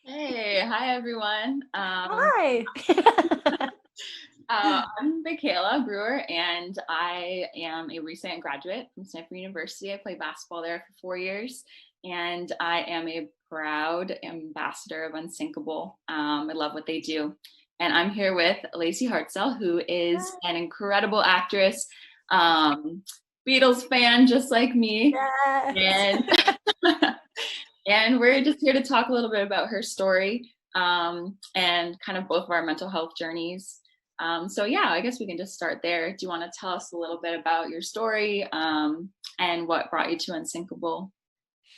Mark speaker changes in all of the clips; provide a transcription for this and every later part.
Speaker 1: Hey, hi everyone.
Speaker 2: Hi.
Speaker 1: I'm Mikayla Brewer, and I am a recent graduate from Stanford University. I played basketball there for 4 years, and I am a proud ambassador of Unsinkable. I love what they do. And I'm here with Lacy Hartselle, who is an incredible actress, um, Beatles fan just like me.
Speaker 2: Yes.
Speaker 1: And and we're just here to talk a little bit about her story and kind of both of our mental health journeys. So yeah, I guess we can just start there. Do you want to tell us a little bit about your story and what brought you to Unsinkable?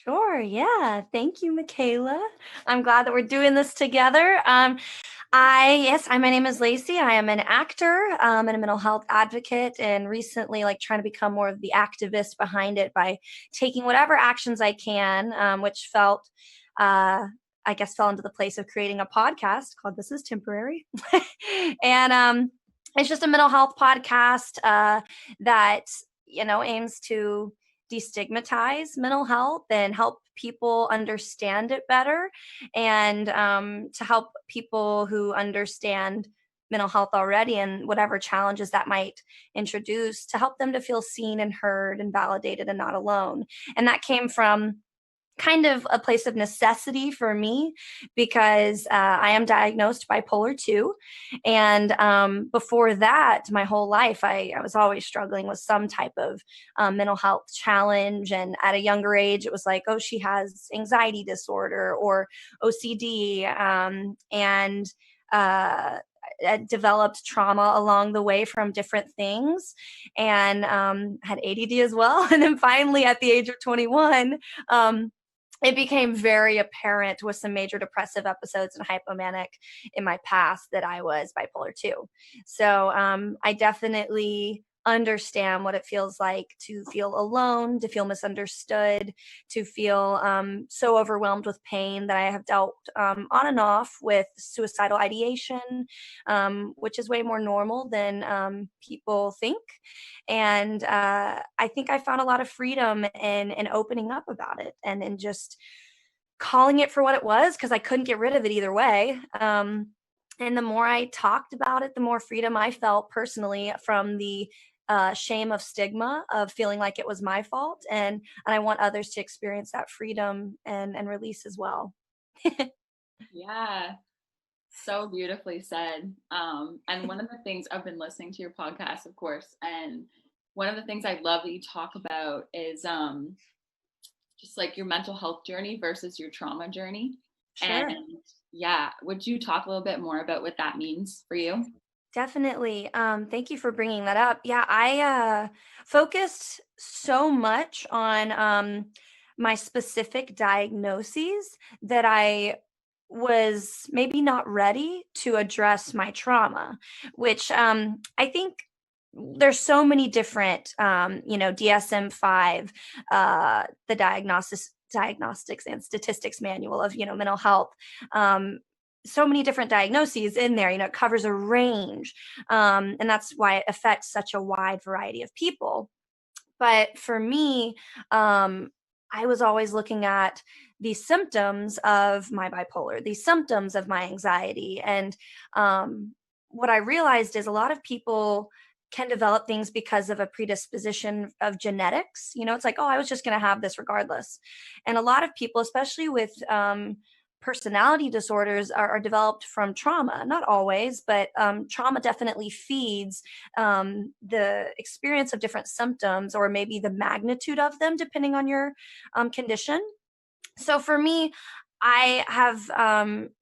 Speaker 2: Sure. Yeah. Thank you, Michaela. I'm glad that we're doing this together. My name is Lacy. I am an actor and a mental health advocate, and recently, trying to become more of the activist behind it by taking whatever actions I can, which uh, I guess, fell into the place of creating a podcast called This Is Temporary. and It's just a mental health podcast that, aims to destigmatize mental health and help people understand it better, and to help people who understand mental health already and whatever challenges that might introduce, to help them to feel seen and heard and validated and not alone. And that came from kind of a place of necessity for me because I am diagnosed bipolar 2. And before that, my whole life, I was always struggling with some type of mental health challenge. And at a younger age, it was like, oh, she has anxiety disorder or OCD. I developed trauma along the way from different things, and had ADD as well. And then finally, at the age of 21, it became very apparent with some major depressive episodes and hypomanic in my past that I was bipolar 2. So I definitely understand what it feels like to feel alone, to feel misunderstood, to feel so overwhelmed with pain that I have dealt on and off with suicidal ideation, which is way more normal than people think. And I think I found a lot of freedom in opening up about it, and in just calling it for what it was, because I couldn't get rid of it either way. And the more I talked about it, the more freedom I felt personally from the shame of stigma of feeling like it was my fault. And I want others to experience that freedom and release as well.
Speaker 1: Yeah, so beautifully said. And one of the things I've been listening to your podcast, of course, and one of the things I love that you talk about is just like your mental health journey versus your trauma journey. And
Speaker 2: Sure.
Speaker 1: yeah, would you talk a little bit more about what that means for you?
Speaker 2: Definitely. Thank you for bringing that up. Yeah, I focused so much on my specific diagnoses that I was maybe not ready to address my trauma, which I think there's so many different, DSM-5, the diagnostics and statistics manual of, mental health. Um, so many different diagnoses in there. It covers a range, and that's why it affects such a wide variety of people. But for me, I was always looking at the symptoms of my bipolar, the symptoms of my anxiety. And what I realized is a lot of people can develop things because of a predisposition of genetics. It's like, oh, I was just going to have this regardless. And a lot of people, especially with personality disorders, are developed from trauma. Not always, but trauma definitely feeds the experience of different symptoms, or maybe the magnitude of them, depending on your condition. So for me, I have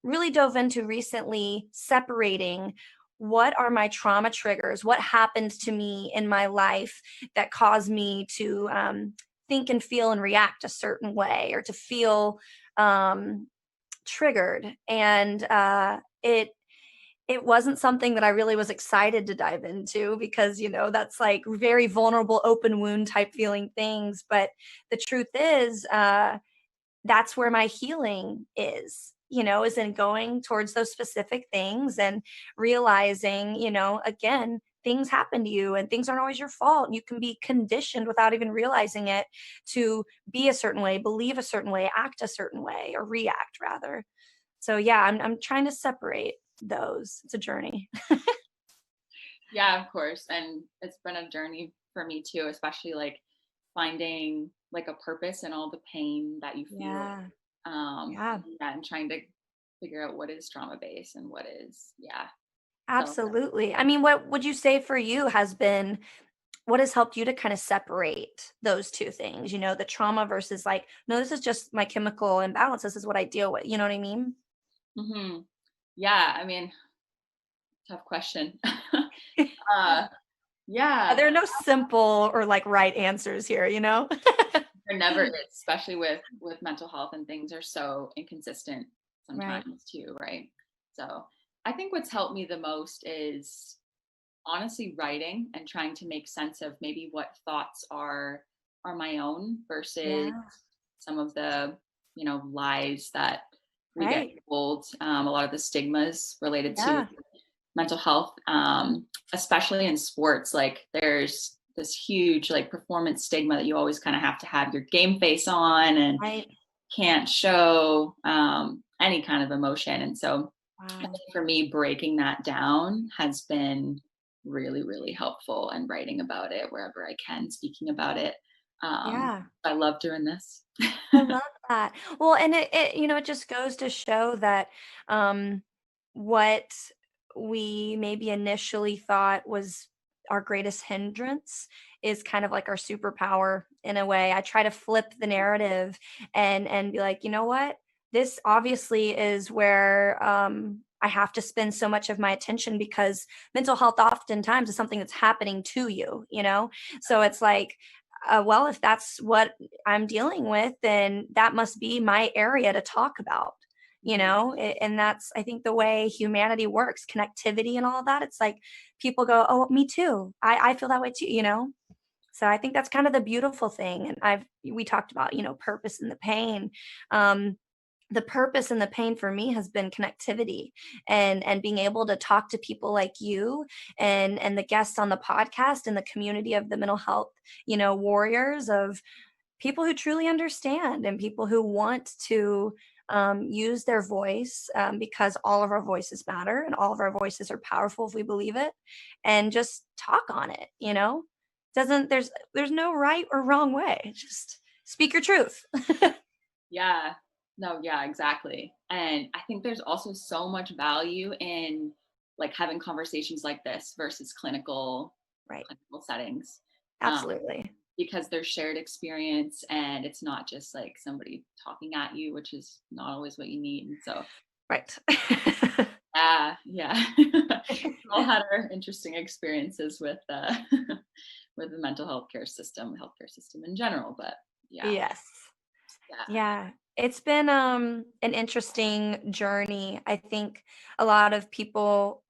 Speaker 2: really dove into recently separating what are my trauma triggers, what happened to me in my life that caused me to think and feel and react a certain way, or to feel triggered. And it wasn't something that I really was excited to dive into, because, that's like very vulnerable, open wound type feeling things. But the truth is, that's where my healing is in going towards those specific things and realizing, again, things happen to you and things aren't always your fault. You can be conditioned without even realizing it to be a certain way, believe a certain way, act a certain way, or react rather. So yeah, I'm trying to separate those. It's a journey.
Speaker 1: Yeah, of course. And it's been a journey for me too, especially like finding like a purpose in all the pain that you feel.
Speaker 2: Yeah. Yeah.
Speaker 1: Yeah, and trying to figure out what is trauma based and what is, yeah. So
Speaker 2: Absolutely. I mean, what would you say for you has been what has helped you to kind of separate those two things, the trauma versus like, no, this is just my chemical imbalance. This is what I deal with. You know what I mean?
Speaker 1: hmm yeah, I mean, tough question. uh yeah,
Speaker 2: There are no simple or like right answers here?
Speaker 1: there never is, especially with mental health, and things are so inconsistent
Speaker 2: Right.
Speaker 1: sometimes too, right? So I think what's helped me the most is honestly writing and trying to make sense of maybe what thoughts are my own versus
Speaker 2: Yeah.
Speaker 1: some of the lies that we get
Speaker 2: Right.
Speaker 1: told, a lot of the stigmas related to
Speaker 2: Yeah.
Speaker 1: mental health, especially in sports. Like there's this huge like performance stigma that you always kind of have to have your game face on and
Speaker 2: Right.
Speaker 1: can't show any kind of emotion. And so I
Speaker 2: Wow.
Speaker 1: think for me, breaking that down has been really, really helpful, and writing about it wherever I can, speaking about it.
Speaker 2: Yeah.
Speaker 1: I love doing this.
Speaker 2: I love that. Well, and it just goes to show that what we maybe initially thought was our greatest hindrance is kind of like our superpower in a way. I try to flip the narrative and be like, you know what? This obviously is where I have to spend so much of my attention because mental health oftentimes is something that's happening to you. So it's like, well, if that's what I'm dealing with, then that must be my area to talk about,
Speaker 1: Mhm.
Speaker 2: and that's, I think, the way humanity works, connectivity and all of that. It's like people go, oh, me too. I feel that way too. So I think that's kind of the beautiful thing. And we talked about, purpose and the pain. Um, the purpose and the pain for me has been connectivity and being able to talk to people like you and the guests on the podcast and the community of the mental health warriors, of people who truly understand and people who want to use their voice, because all of our voices matter and all of our voices are powerful if we believe it, and just talk on it. Doesn't There's no right or wrong way. Just speak your truth.
Speaker 1: Yeah. No, yeah, exactly. And I think there's also so much value in like having conversations like this versus
Speaker 2: Right.
Speaker 1: clinical settings. Um,
Speaker 2: Absolutely.
Speaker 1: because there's shared experience, and it's not just like somebody talking at you, which is not always what you need. And so
Speaker 2: Right.
Speaker 1: yeah. We all had our interesting experiences with with the mental healthcare system in general. But yeah,
Speaker 2: Yes.
Speaker 1: yeah.
Speaker 2: Yeah, it's been an interesting journey. I think a lot of people,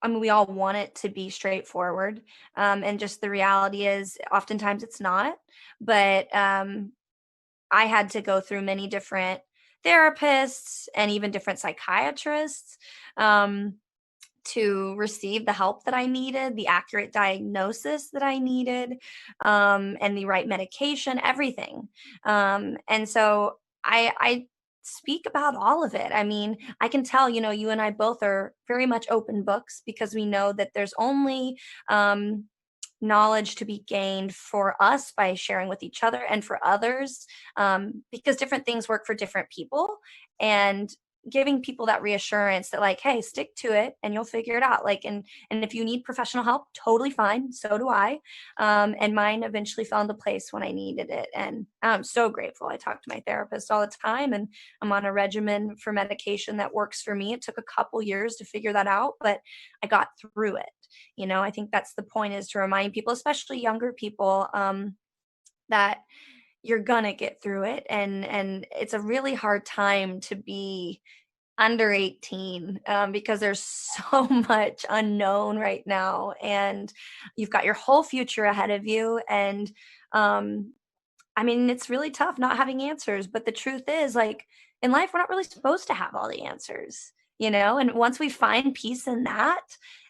Speaker 2: I mean, we all want it to be straightforward. And just the reality is oftentimes it's not. But I had to go through many different therapists and even different psychiatrists. Um, to receive the help that I needed, the accurate diagnosis that I needed, and the right medication, everything. And so I speak about all of it. I mean, I can tell, you and I both are very much open books because we know that there's only knowledge to be gained for us by sharing with each other and for others, because different things work for different people. And giving people that reassurance that, like, hey, stick to it and you'll figure it out, like, and if you need professional help, totally fine, so do I. And mine eventually fell into place when I needed it, and I'm so grateful. I talk to my therapist all the time, and I'm on a regimen for medication that works for me. It took a couple years to figure that out, but I got through it. I think that's the point, is to remind people, especially younger people, that you're gonna get through it, and it's a really hard time to be under 18, because there's so much unknown right now, and you've got your whole future ahead of you. And I mean, it's really tough not having answers, but the truth is, like, in life, we're not really supposed to have all the answers. And once we find peace in that,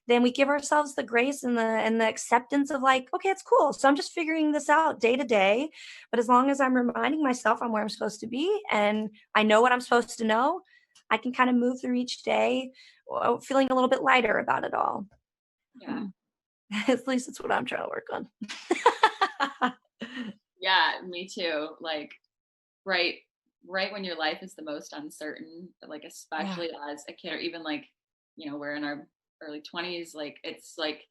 Speaker 2: then we give ourselves the grace and the acceptance of, like, okay, it's cool. So I'm just figuring this out day to day. But as long as I'm reminding myself I'm where I'm supposed to be and I know what I'm supposed to know, I can kind of move through each day feeling a little bit lighter about it all.
Speaker 1: Yeah.
Speaker 2: Mm. At least it's what I'm trying to work on.
Speaker 1: Yeah, me too. Like right right when your life is the most uncertain, like
Speaker 2: Yeah.
Speaker 1: especially as a kid or even like, we're in our early 20s, like it's like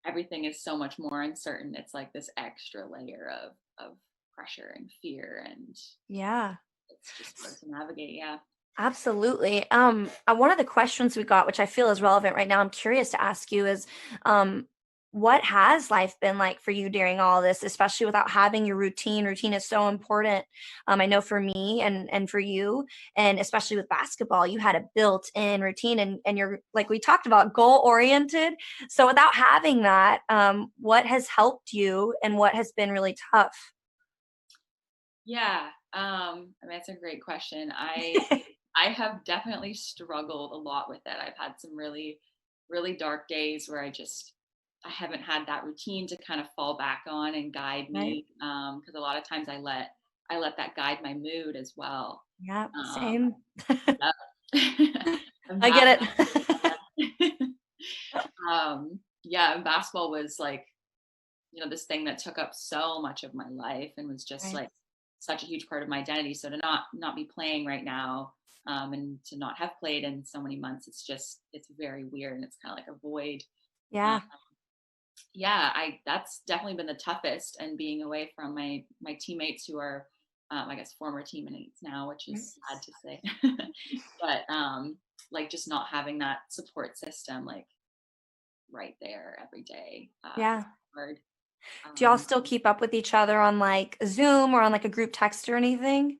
Speaker 1: everything is so much more uncertain. It's like this extra layer of pressure and fear, and
Speaker 2: Yeah.
Speaker 1: it's just hard to navigate. Yeah.
Speaker 2: Absolutely. One of the questions we got, which I feel is relevant right now, I'm curious to ask you is, um, what has life been like for you during all this, especially without having your routine? Routine is so important. I know for me and for you, and especially with basketball, you had a built-in routine, and you're like we talked about, goal-oriented. So without having that, what has helped you and what has been really tough?
Speaker 1: Yeah. I mean, that's a great question. I have definitely struggled a lot with it. I've had some really, really dark days where I haven't had that routine to kind of fall back on and guide
Speaker 2: Right.
Speaker 1: me. Because a lot of times I let that guide my mood as well.
Speaker 2: Yeah.
Speaker 1: Um,
Speaker 2: Same.
Speaker 1: yep. And
Speaker 2: I get it.
Speaker 1: yeah, and basketball was like, this thing that took up so much of my life and was just
Speaker 2: Right.
Speaker 1: like such a huge part of my identity. So to not be playing right now, and to not have played in so many months, it's very weird, and it's kind of like a void. Uh,
Speaker 2: Yeah.
Speaker 1: yeah, I that's definitely been the toughest, and being away from my teammates who are, I guess, former teammates now, which is sad to say, but like just not having that support system like right there every day, is
Speaker 2: Yeah.
Speaker 1: hard.
Speaker 2: Do y'all
Speaker 1: Um,
Speaker 2: still keep up with each other on like Zoom or on like a group text or anything?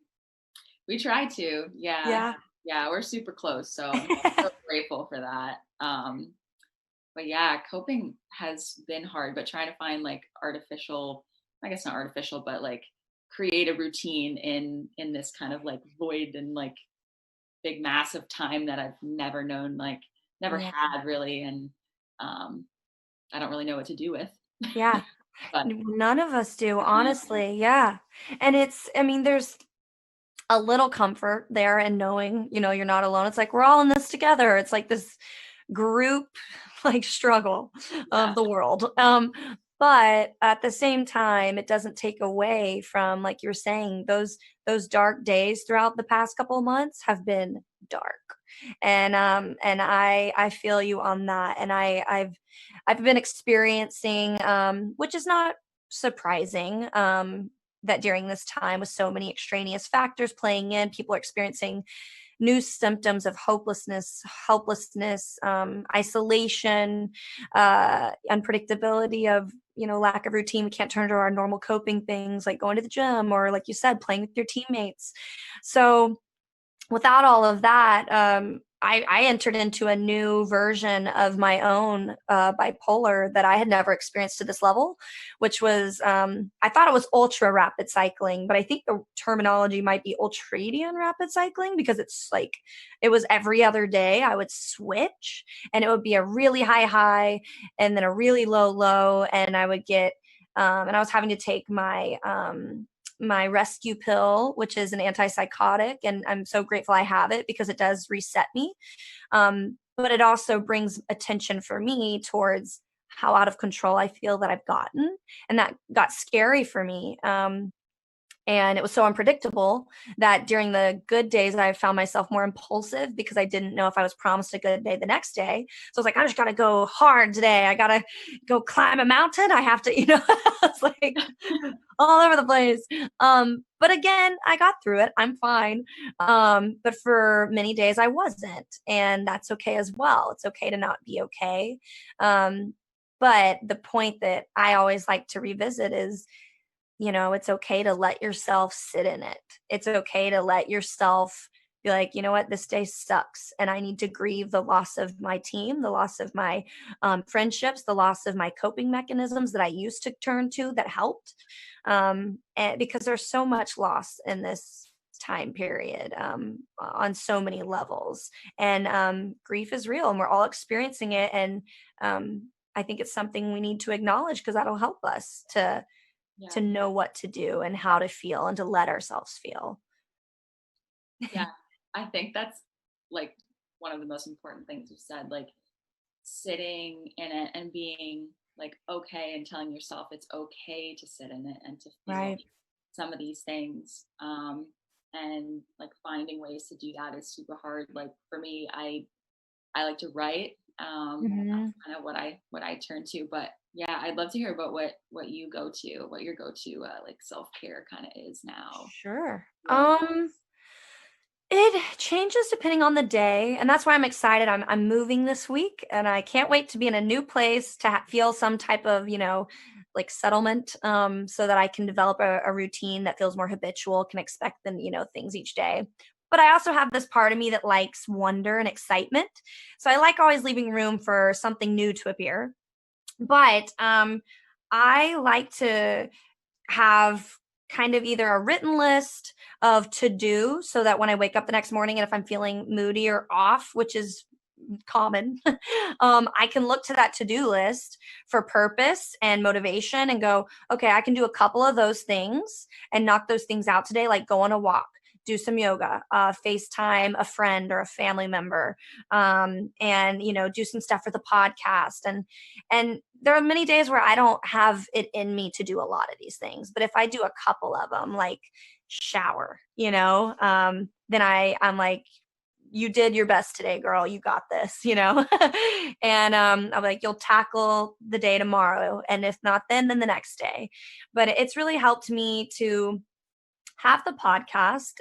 Speaker 1: We try to, yeah.
Speaker 2: Yeah.
Speaker 1: Yeah, we're super close, so I'm so grateful for that. But yeah, coping has been hard, but trying to find like artificial, I guess not artificial, but like create a routine in this kind of like void and like big mass of time that I've never known, like never
Speaker 2: Yeah.
Speaker 1: had really, and um, I don't really know what to do with.
Speaker 2: Yeah.
Speaker 1: But
Speaker 2: None of us do, honestly. Yeah. And I mean, there's a little comfort there in knowing, you're not alone. It's like we're all in this together. It's like this group like struggle
Speaker 1: yeah,
Speaker 2: of the world. But at the same time, it doesn't take away from, like you're saying, those dark days throughout the past couple of months have been dark. And I feel you on that. And I've been experiencing, which is not surprising, that during this time with so many extraneous factors playing in, people are experiencing new symptoms of hopelessness, helplessness, isolation, unpredictability of, lack of routine. We can't turn to our normal coping things like going to the gym or, like you said, playing with your teammates. So without all of that, I entered into a new version of my own bipolar that I had never experienced to this level, which was, I thought it was ultra rapid cycling, but I think the terminology might be ultradian rapid cycling, because it's like it was every other day I would switch, and it would be a really high high and then a really low low, and I would get, and I was having to take my rescue pill, which is an antipsychotic. And I'm so grateful I have it because it does reset me. But it also brings attention for me towards how out of control I feel that I've gotten. And that got scary for me. And it was so unpredictable that during the good days, I found myself more impulsive because I didn't know if I was promised a good day the next day. So I was like, I just got to go hard today. I got to go climb a mountain. I have to, it's like all over the place. But again, I got through it. I'm fine. But for many days, I wasn't. And that's okay as well. It's okay to not be okay. Um, but the point that I always like to revisit is, it's okay to let yourself sit in it. It's okay to let yourself be like, you know what, this day sucks. And I need to grieve the loss of my team, the loss of my friendships, the loss of my coping mechanisms that I used to turn to that helped. And because there's so much loss in this time period, on so many levels. And grief is real and we're all experiencing it. And I think it's something we need to acknowledge because that'll help us to
Speaker 1: yeah,
Speaker 2: know what to do and how to feel and to let ourselves feel.
Speaker 1: yeah. I think that's like one of the most important things you said, like sitting in it and being like okay and telling yourself it's okay to sit in it and to feel
Speaker 2: Right.
Speaker 1: some of these things. And like finding ways to do that is super hard. Like for me, I like to write. That's
Speaker 2: Mhm.
Speaker 1: kind of what I turn to. But yeah, I'd love to hear about what you go to, what your go to like self care kind of is now.
Speaker 2: Sure.
Speaker 1: Yeah.
Speaker 2: It changes depending on the day, and that's why I'm excited. I'm moving this week, and I can't wait to be in a new place to feel some type of, like settlement, so that I can develop a routine that feels more habitual, can expect the, things each day. But I also have this part of me that likes wonder and excitement. So I like always leaving room for something new to appear. But I like to have kind of either a written list of to do so that when I wake up the next morning and if I'm feeling moody or off, which is common, I can look to that to do list for purpose and motivation and go, okay, I can do a couple of those things and knock those things out today, like go on a walk. Do some yoga, FaceTime a friend or a family member, and do some stuff for the podcast. And there are many days where I don't have it in me to do a lot of these things. But if I do a couple of them, like shower, then I'm like, you did your best today, girl. You got this. And I'm like, you'll tackle the day tomorrow. And if not, then the next day. But it's really helped me to have the podcast.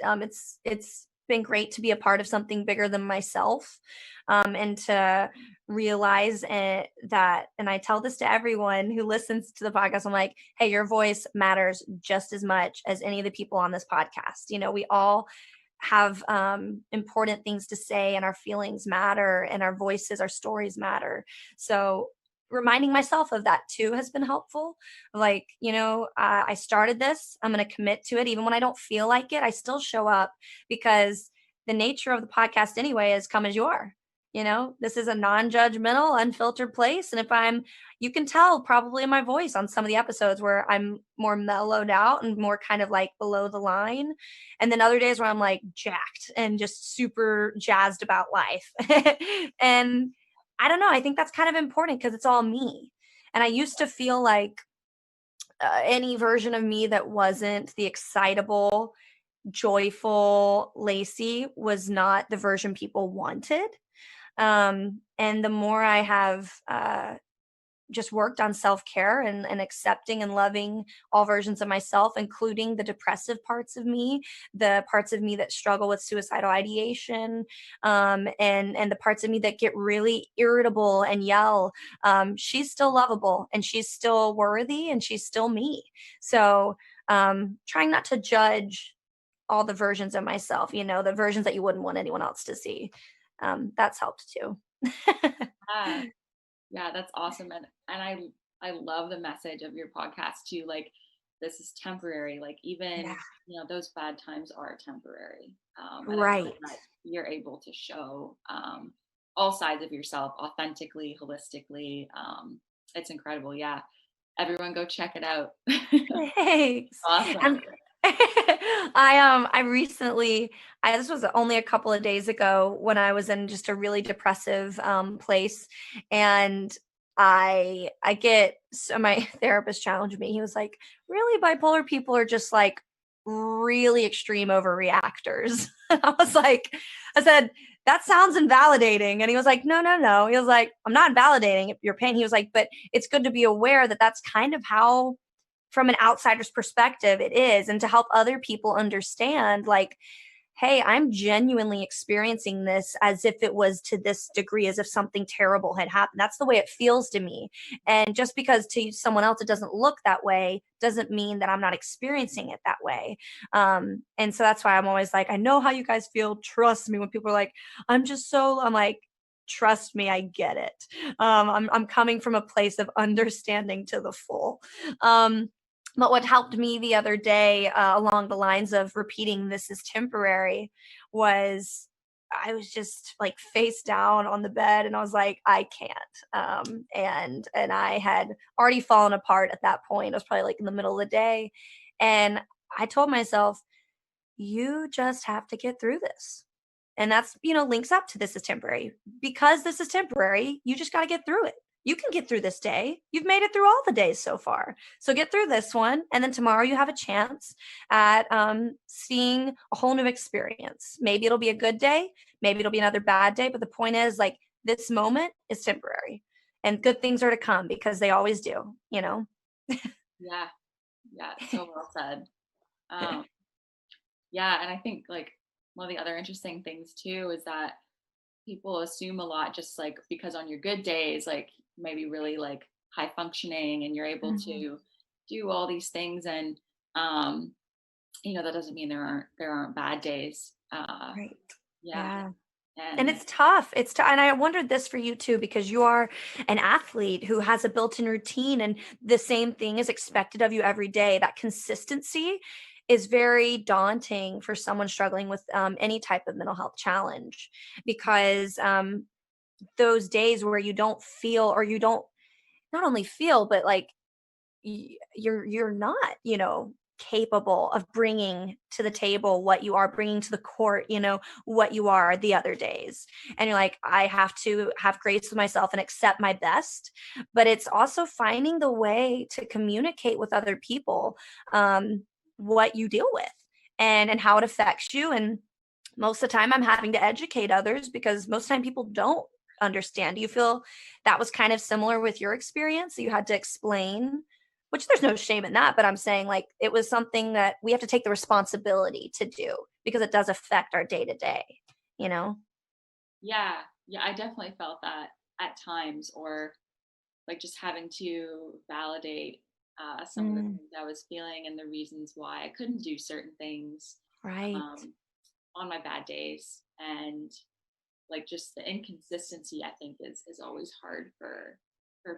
Speaker 2: It's been great to be a part of something bigger than myself, and to realize that. And I tell this to everyone who listens to the podcast. I'm like, hey, your voice matters just as much as any of the people on this podcast. We all have important things to say, and our feelings matter, and our voices, our stories matter. So reminding myself of that too has been helpful. Like, I started this, I'm going to commit to it. Even when I don't feel like it, I still show up, because the nature of the podcast anyway is come as you are. This is a non-judgmental, unfiltered place. And if you can tell probably in my voice on some of the episodes where I'm more mellowed out and more kind of like below the line. And then other days where I'm like jacked and just super jazzed about life. And I don't know. I think that's kind of important because it's all me. And I used to feel like any version of me that wasn't the excitable, joyful Lacy was not the version people wanted. And the more I have just worked on self-care and accepting and loving all versions of myself, including the depressive parts of me, the parts of me that struggle with suicidal ideation, and the parts of me that get really irritable and yell. She's still lovable, and she's still worthy, and she's still me. So trying not to judge all the versions of myself, the versions that you wouldn't want anyone else to see. That's helped too.
Speaker 1: Yeah. Yeah, that's awesome. And I love the message of your podcast too. Like this is temporary. Like
Speaker 2: Yeah.
Speaker 1: even, those bad times are temporary. And I love
Speaker 2: Right.
Speaker 1: that you're able to show all sides of yourself authentically, holistically. It's incredible. Yeah. Everyone go check it out.
Speaker 2: Thanks.
Speaker 1: Awesome.
Speaker 2: And I recently, this was only a couple of days ago when I was in just a really depressive place, and I get, so my therapist challenged me. He was like, really, bipolar people are just like really extreme overreactors. I said, that sounds invalidating. And he was like, no, no, no. He was like, I'm not invalidating your pain. He was like, but it's good to be aware that that's kind of how, from an outsider's perspective, it is, and to help other people understand, like, hey, I'm genuinely experiencing this as if it was to this degree, as if something terrible had happened. That's the way it feels to me. And just because to someone else it doesn't look that way doesn't mean that I'm not experiencing it that way. And so that's why I'm always like, I know how you guys feel. Trust me. When people are like, I'm like, trust me, I get it. I'm coming from a place of understanding to the full. But what helped me the other day, along the lines of repeating this is temporary, was I was just like face down on the bed, and I was like, I can't. And I had already fallen apart at that point. It was probably like in the middle of the day. And I told myself, you just have to get through this. And that's, links up to this is temporary. Because this is temporary, you just got to get through it. You can get through this day. You've made it through all the days so far. So get through this one. And then tomorrow you have a chance at seeing a whole new experience. Maybe it'll be a good day. Maybe it'll be another bad day. But the point is, like, this moment is temporary and good things are to come because they always do,
Speaker 1: Yeah. Yeah. So well said. Um, yeah. And I think like one of the other interesting things too is that people assume a lot just like because on your good days, like maybe really like high functioning and you're able
Speaker 2: Mhm.
Speaker 1: to do all these things. And, that doesn't mean there aren't bad days.
Speaker 2: Right.
Speaker 1: Yeah.
Speaker 2: Yeah. And
Speaker 1: And
Speaker 2: it's tough. And I wondered this for you too, because you are an athlete who has a built-in routine and the same thing is expected of you every day. That consistency is very daunting for someone struggling with any type of mental health challenge because those days where you don't feel or you don't not only feel, but like you're not capable of bringing to the table what you are bringing to the court, what you are the other days, and you're like, I have to have grace with myself and accept my best. But it's also finding the way to communicate with other people what you deal with and how it affects you. And most of the time I'm having to educate others because most of the time people don't understand. Do you feel that was kind of similar with your experience? You had to explain, which there's no shame in that, but I'm saying like it was something that we have to take the responsibility to do because it does affect our day to day, you know?
Speaker 1: yeah, yeah, I definitely felt that at times, or like just having to validate some of the
Speaker 2: Mm,
Speaker 1: things I was feeling and the reasons why I couldn't do certain things
Speaker 2: right.
Speaker 1: um, on my bad days. And like just the inconsistency, I think is always hard for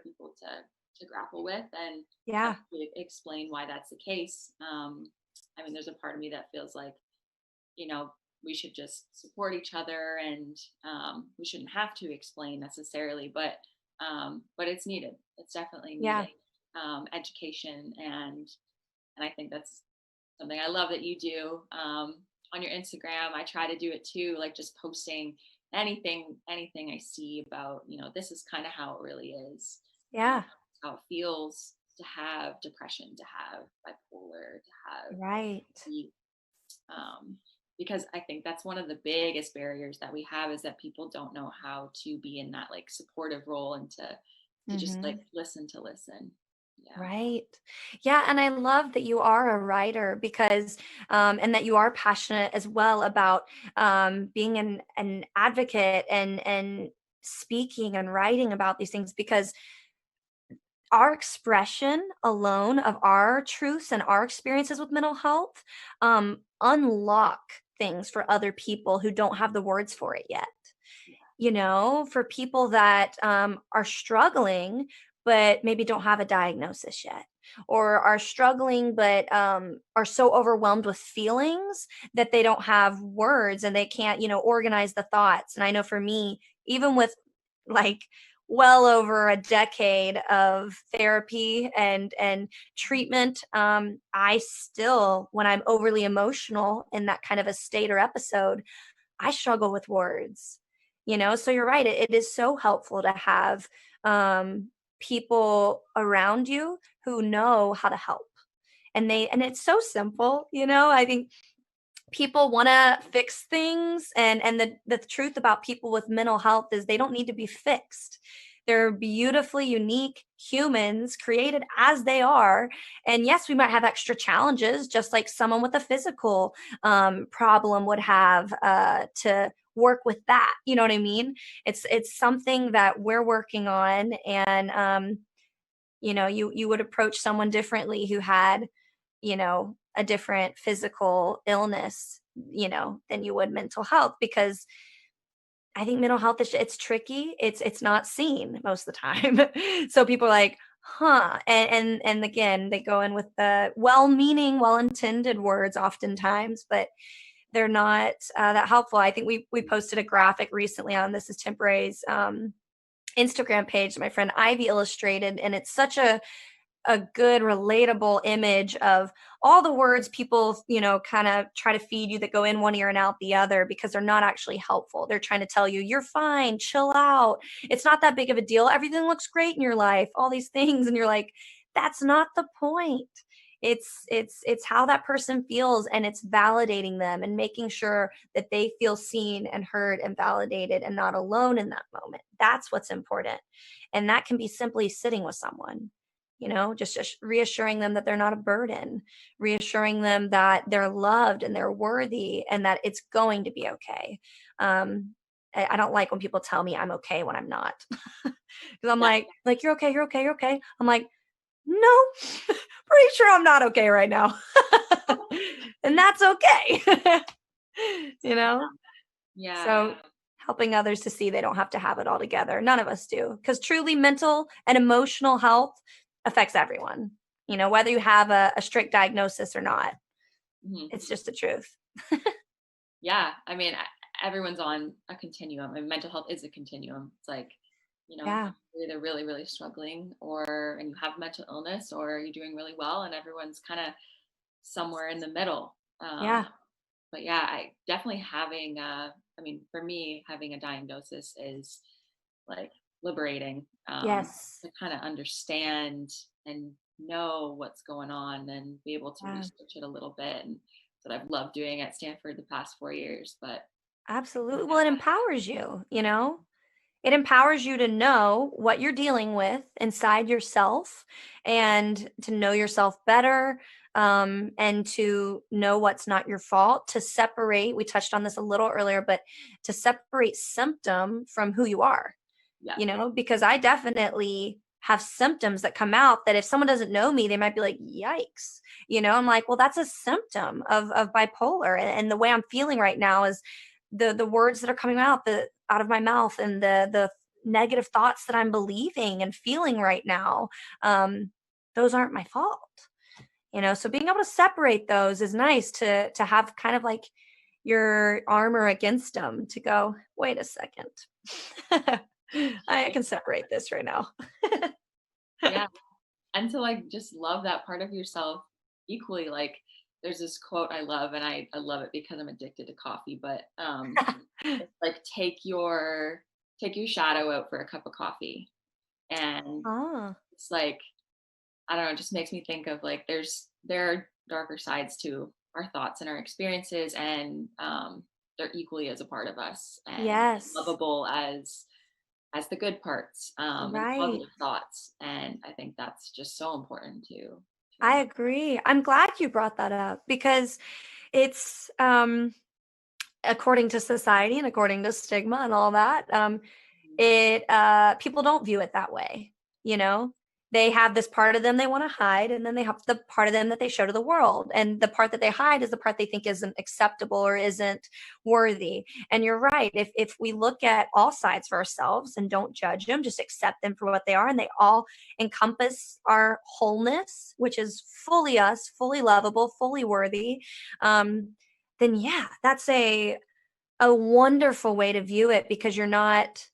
Speaker 1: people to grapple with, and
Speaker 2: Yeah.
Speaker 1: have to explain why that's the case. I mean, there's a part of me that feels like, you know, we should just support each other, and we shouldn't have to explain necessarily, but it's needed. It's definitely
Speaker 2: Yeah.
Speaker 1: needed. Education, and I think that's something I love that you do on your Instagram. I try to do it too, like just posting anything I see about, this is kind of how it really is, um,
Speaker 2: Yeah.
Speaker 1: how it feels to have depression, to have bipolar, to have
Speaker 2: Right.
Speaker 1: the um, because I think that's one of the biggest barriers that we have, is that people don't know how to be in that like supportive role, and to just like
Speaker 2: Hmm.
Speaker 1: listen. Yeah.
Speaker 2: Right. Yeah. And I love that you are a writer because, and that you are passionate as well about being an advocate and speaking and writing about these things because our expression alone of our truths and our experiences with mental health unlock things for other people who don't have the words for it yet, for people that are struggling but maybe don't have a diagnosis yet, or are struggling but are so overwhelmed with feelings that they don't have words and they can't organize the thoughts. And I know for me, even with like well over a decade of therapy and treatment, I still, when I'm overly emotional in that kind of a state or episode, I struggle with words, So you're right. It is so helpful to have people around you who know how to help. And it's so simple, I think people want to fix things, and the truth about people with mental health is they don't need to be fixed. They're beautifully unique humans created as they are. And yes, we might have extra challenges just like someone with a physical problem would have to work with that. You know what I mean? It's something that we're working on. And you would approach someone differently who had a different physical illness, than you would mental health, because I think mental health is it's tricky. It's not seen most of the time. So people are like, huh. And again, they go in with the well-meaning, well-intended words oftentimes, but they're not that helpful. I think we posted a graphic recently on This Is Temporary's Instagram page that my friend Ivy illustrated, and it's such a good relatable image of all the words people, kind of try to feed you that go in one ear and out the other because they're not actually helpful. They're trying to tell you, you're fine, chill out. It's not that big of a deal. Everything looks great in your life, all these things. And you're like, that's not the point. It's how that person feels, and it's validating them and making sure that they feel seen and heard and validated and not alone in that moment. That's what's important. And that can be simply sitting with someone, just reassuring them that they're not a burden, reassuring them that they're loved and they're worthy and that it's going to be okay. I don't like when people tell me I'm okay when I'm not. Because I'm
Speaker 1: Yeah.
Speaker 2: like, you're okay, you're okay, you're okay. I'm like, no, pretty sure I'm not okay right now. And that's okay. you know?
Speaker 1: Yeah.
Speaker 2: So helping others to see they don't have to have it all together. None of us do. Because truly mental and emotional health affects everyone, whether you have a strict diagnosis or not.
Speaker 1: Mhm.
Speaker 2: It's just the truth.
Speaker 1: Yeah. I mean, everyone's on a continuum, and mental health is a continuum. It's like,
Speaker 2: Yeah.
Speaker 1: you're either really, really struggling and you have mental illness, or you're doing really well, and everyone's kind of somewhere in the middle.
Speaker 2: Yeah.
Speaker 1: But yeah, I definitely for me, having a diagnosis is like liberating,
Speaker 2: Yes.
Speaker 1: to kind of understand and know what's going on and be able to
Speaker 2: Yeah.
Speaker 1: research it a little bit. And that I've loved doing at Stanford the past 4 years. But
Speaker 2: Absolutely. Well, it empowers you. It empowers you to know what you're dealing with inside yourself and to know yourself better, and to know what's not your fault, to separate. We touched on this a little earlier, but to separate symptom from who you are,
Speaker 1: yeah,
Speaker 2: because I definitely have symptoms that come out that if someone doesn't know me, they might be like, yikes. I'm like, well, that's a symptom of bipolar. And the way I'm feeling right now is the words that are coming out of my mouth and the negative thoughts that I'm believing and feeling right now. Those aren't my fault. So being able to separate those is nice to have kind of like your armor against them, to go, wait a second. I can separate this right now.
Speaker 1: yeah. And to like just love that part of yourself equally. Like, there's this quote I love, and I love it because I'm addicted to coffee. But it's like, take your shadow out for a cup of coffee. And
Speaker 2: Ah,
Speaker 1: it's like, I don't know, it just makes me think of like, there are darker sides to our thoughts and our experiences, and they're equally as a part of us and
Speaker 2: yes,
Speaker 1: lovable as the good parts, and the
Speaker 2: right.
Speaker 1: positive thoughts. And I think that's just so important to
Speaker 2: I
Speaker 1: remember.
Speaker 2: agree. I'm glad you brought that up because it's according to society and according to stigma and all that, it people don't view it that way. you know they have this part of them they want to hide, and then they have the part of them that they show to the world, and the part that they hide is the part they think isn't acceptable or isn't worthy. And you're right, if we look at all sides of ourselves and don't judge them, just accept them for what they are, and they all encompass our wholeness, which is fully us, fully lovable, fully worthy, then yeah, that's a wonderful way to view it, because you're not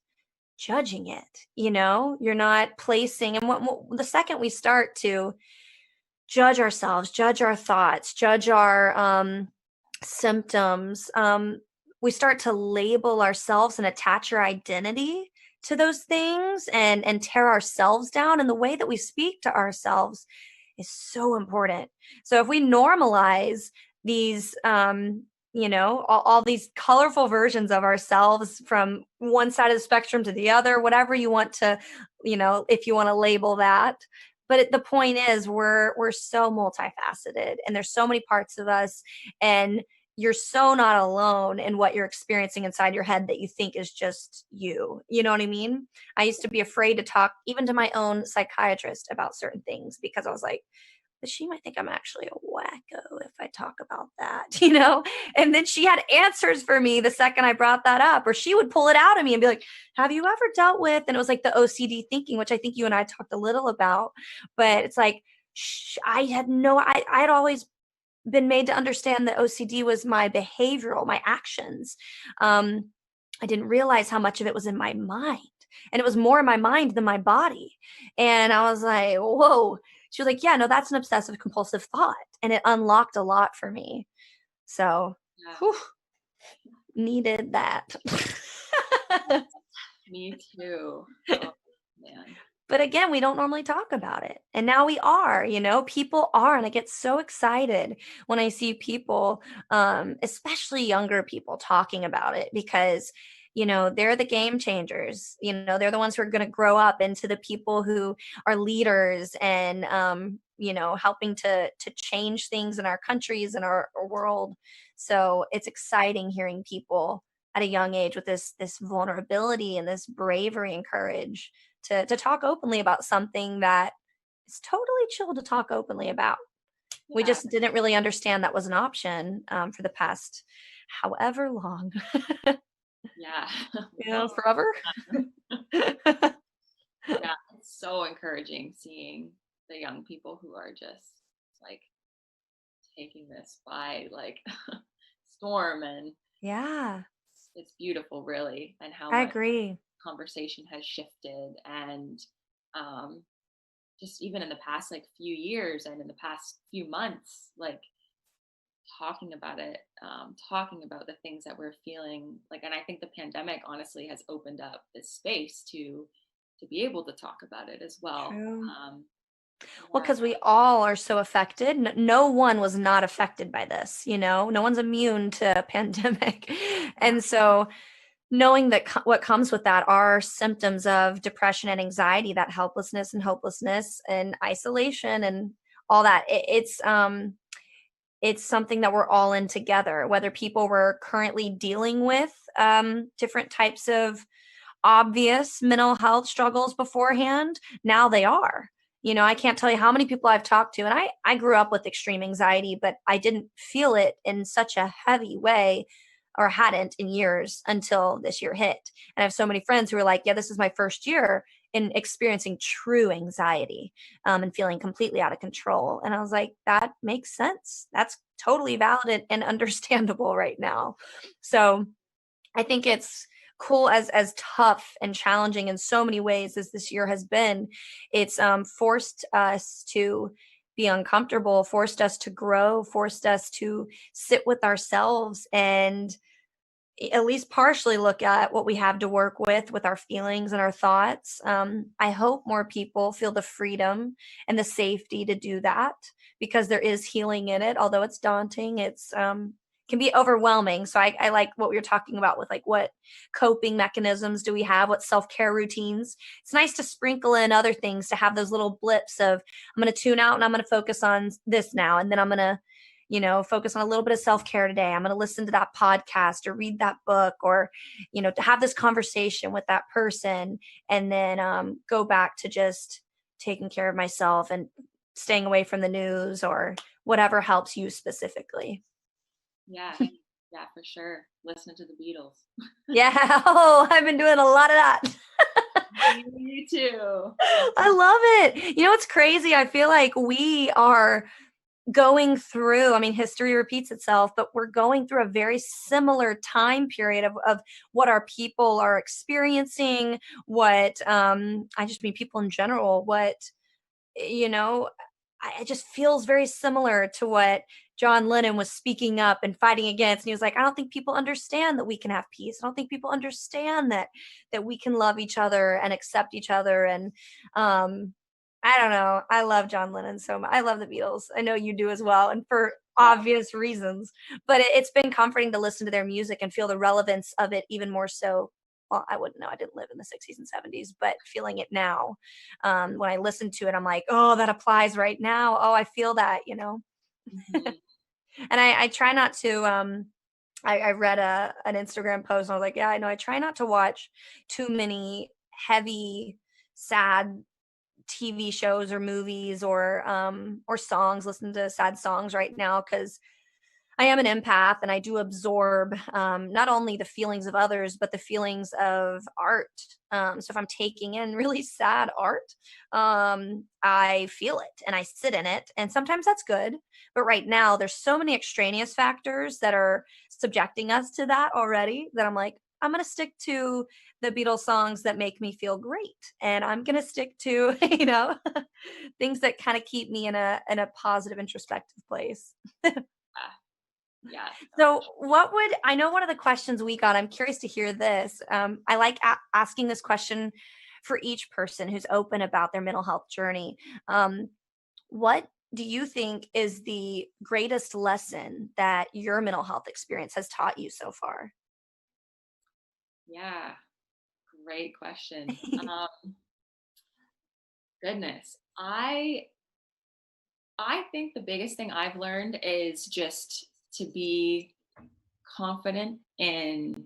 Speaker 2: judging it. You're not placing. And the second we start to judge ourselves, judge our thoughts, judge our symptoms, we start to label ourselves and attach our identity to those things, and tear ourselves down. And the way that we speak to ourselves is so important. So if we normalize these, all these colorful versions of ourselves from one side of the spectrum to the other, whatever you want to, if you want to label that. But the point is, we're so multifaceted, and there's so many parts of us, and you're so not alone in what you're experiencing inside your head that you think is just you. You know what I mean? I used to be afraid to talk even to my own psychiatrist about certain things, because I was like, but she might think I'm actually a wacko if I talk about that. And then she had answers for me the second I brought that up, or she would pull it out of me and be like, have you ever dealt with, and it was like the OCD thinking, which I think you and I talked a little about, but it's like, I'd always been made to understand that OCD was my behavioral, my actions. I didn't realize how much of it was in my mind. And it was more in my mind than my body. And I was like, whoa, she was like, yeah, no, that's an obsessive compulsive thought. And it unlocked a lot for me. So
Speaker 1: Yeah.
Speaker 2: whew, needed that.
Speaker 1: Me too. Oh man.
Speaker 2: But again, we don't normally talk about it. And now we are, people are. And I get so excited when I see people, especially younger people, talking about it because, they're the game changers. They're the ones who are going to grow up into the people who are leaders and, helping to change things in our countries and our world. So it's exciting hearing people at a young age with this vulnerability and this bravery and courage to talk openly about something that is totally chill to talk openly about. We
Speaker 1: Yeah.
Speaker 2: just didn't really understand that was an option for the past however long.
Speaker 1: Yeah.
Speaker 2: Forever.
Speaker 1: Yeah, it's so encouraging seeing the young people who are just like taking this by like storm, and
Speaker 2: Yeah,
Speaker 1: it's beautiful really, and how
Speaker 2: I
Speaker 1: much
Speaker 2: agree.
Speaker 1: conversation has shifted, and um just even in the past like few years and in the past few months, like talking about it, talking about the things that we're feeling like. And I think the pandemic honestly has opened up this space to be able to talk about it as well.
Speaker 2: True.
Speaker 1: um
Speaker 2: Well,
Speaker 1: yeah.
Speaker 2: because we all are so affected. No one was not affected by this, no one's immune to a pandemic. And so knowing that what comes with that are symptoms of depression and anxiety, that helplessness and hopelessness and isolation and all that, it's something that we're all in together, whether people were currently dealing with different types of obvious mental health struggles beforehand. Now they are. I can't tell you how many people I've talked to, and I grew up with extreme anxiety, but I didn't feel it in such a heavy way, or hadn't in years, until this year hit. And I have so many friends who are like, yeah, this is my first year in experiencing true anxiety, and feeling completely out of control. And I was like, that makes sense. That's totally valid and understandable right now. So I think it's cool, as tough and challenging in so many ways as this year has been. It's forced us to be uncomfortable, forced us to grow, forced us to sit with ourselves and at least partially look at what we have to work with our feelings and our thoughts. I hope more people feel the freedom and the safety to do that, because there is healing in it. Although it's daunting, it's can be overwhelming. So I like what we were talking about with like, what coping mechanisms do we have? What self-care routines? It's nice to sprinkle in other things, to have those little blips of, I'm going to tune out and I'm going to focus on this now. And then I'm going to focus on a little bit of self-care today. I'm going to listen to that podcast or read that book, or, to have this conversation with that person, and then go back to just taking care of myself and staying away from the news or whatever helps you specifically.
Speaker 1: Yeah. Yeah, for sure. Listening to the Beatles.
Speaker 2: Yeah. Oh, I've been doing a lot of that.
Speaker 1: Me too.
Speaker 2: I love it. It's crazy. I feel like we are going through, I mean, history repeats itself, but we're going through a very similar time period of what our people are experiencing, what I just mean people in general, what, you know, it just feels very similar to what John Lennon was speaking up and fighting against. And he was like, I don't think people understand that we can have peace. I don't think people understand that we can love each other and accept each other. And I don't know. I love John Lennon so much. I love the Beatles. I know you do as well, and for
Speaker 1: Yeah.
Speaker 2: obvious reasons. But it's been comforting to listen to their music and feel the relevance of it even more so. Well, I wouldn't know. I didn't live in the 60s and 70s, but feeling it now, when I listen to it, I'm like, oh, that applies right now. Oh, I feel that.
Speaker 1: Mhm.
Speaker 2: And I try not to. I read an Instagram post and I was like, yeah, I know. I try not to watch too many heavy, sad TV shows or movies or songs, listen to sad songs right now, because I am an empath and I do absorb not only the feelings of others, but the feelings of art. So if I'm taking in really sad art, I feel it and I sit in it. And sometimes that's good. But right now, there's so many extraneous factors that are subjecting us to that already that I'm like, I'm gonna stick to the Beatles songs that make me feel great, and I'm gonna stick to things that kind of keep me in a positive introspective place.
Speaker 1: Yeah.
Speaker 2: So, I know one of the questions we got, I'm curious to hear this. I like asking this question for each person who's open about their mental health journey. What do you think is the greatest lesson that your mental health experience has taught you so far?
Speaker 1: Yeah. Great question. Goodness. I think the biggest thing I've learned is just to be confident in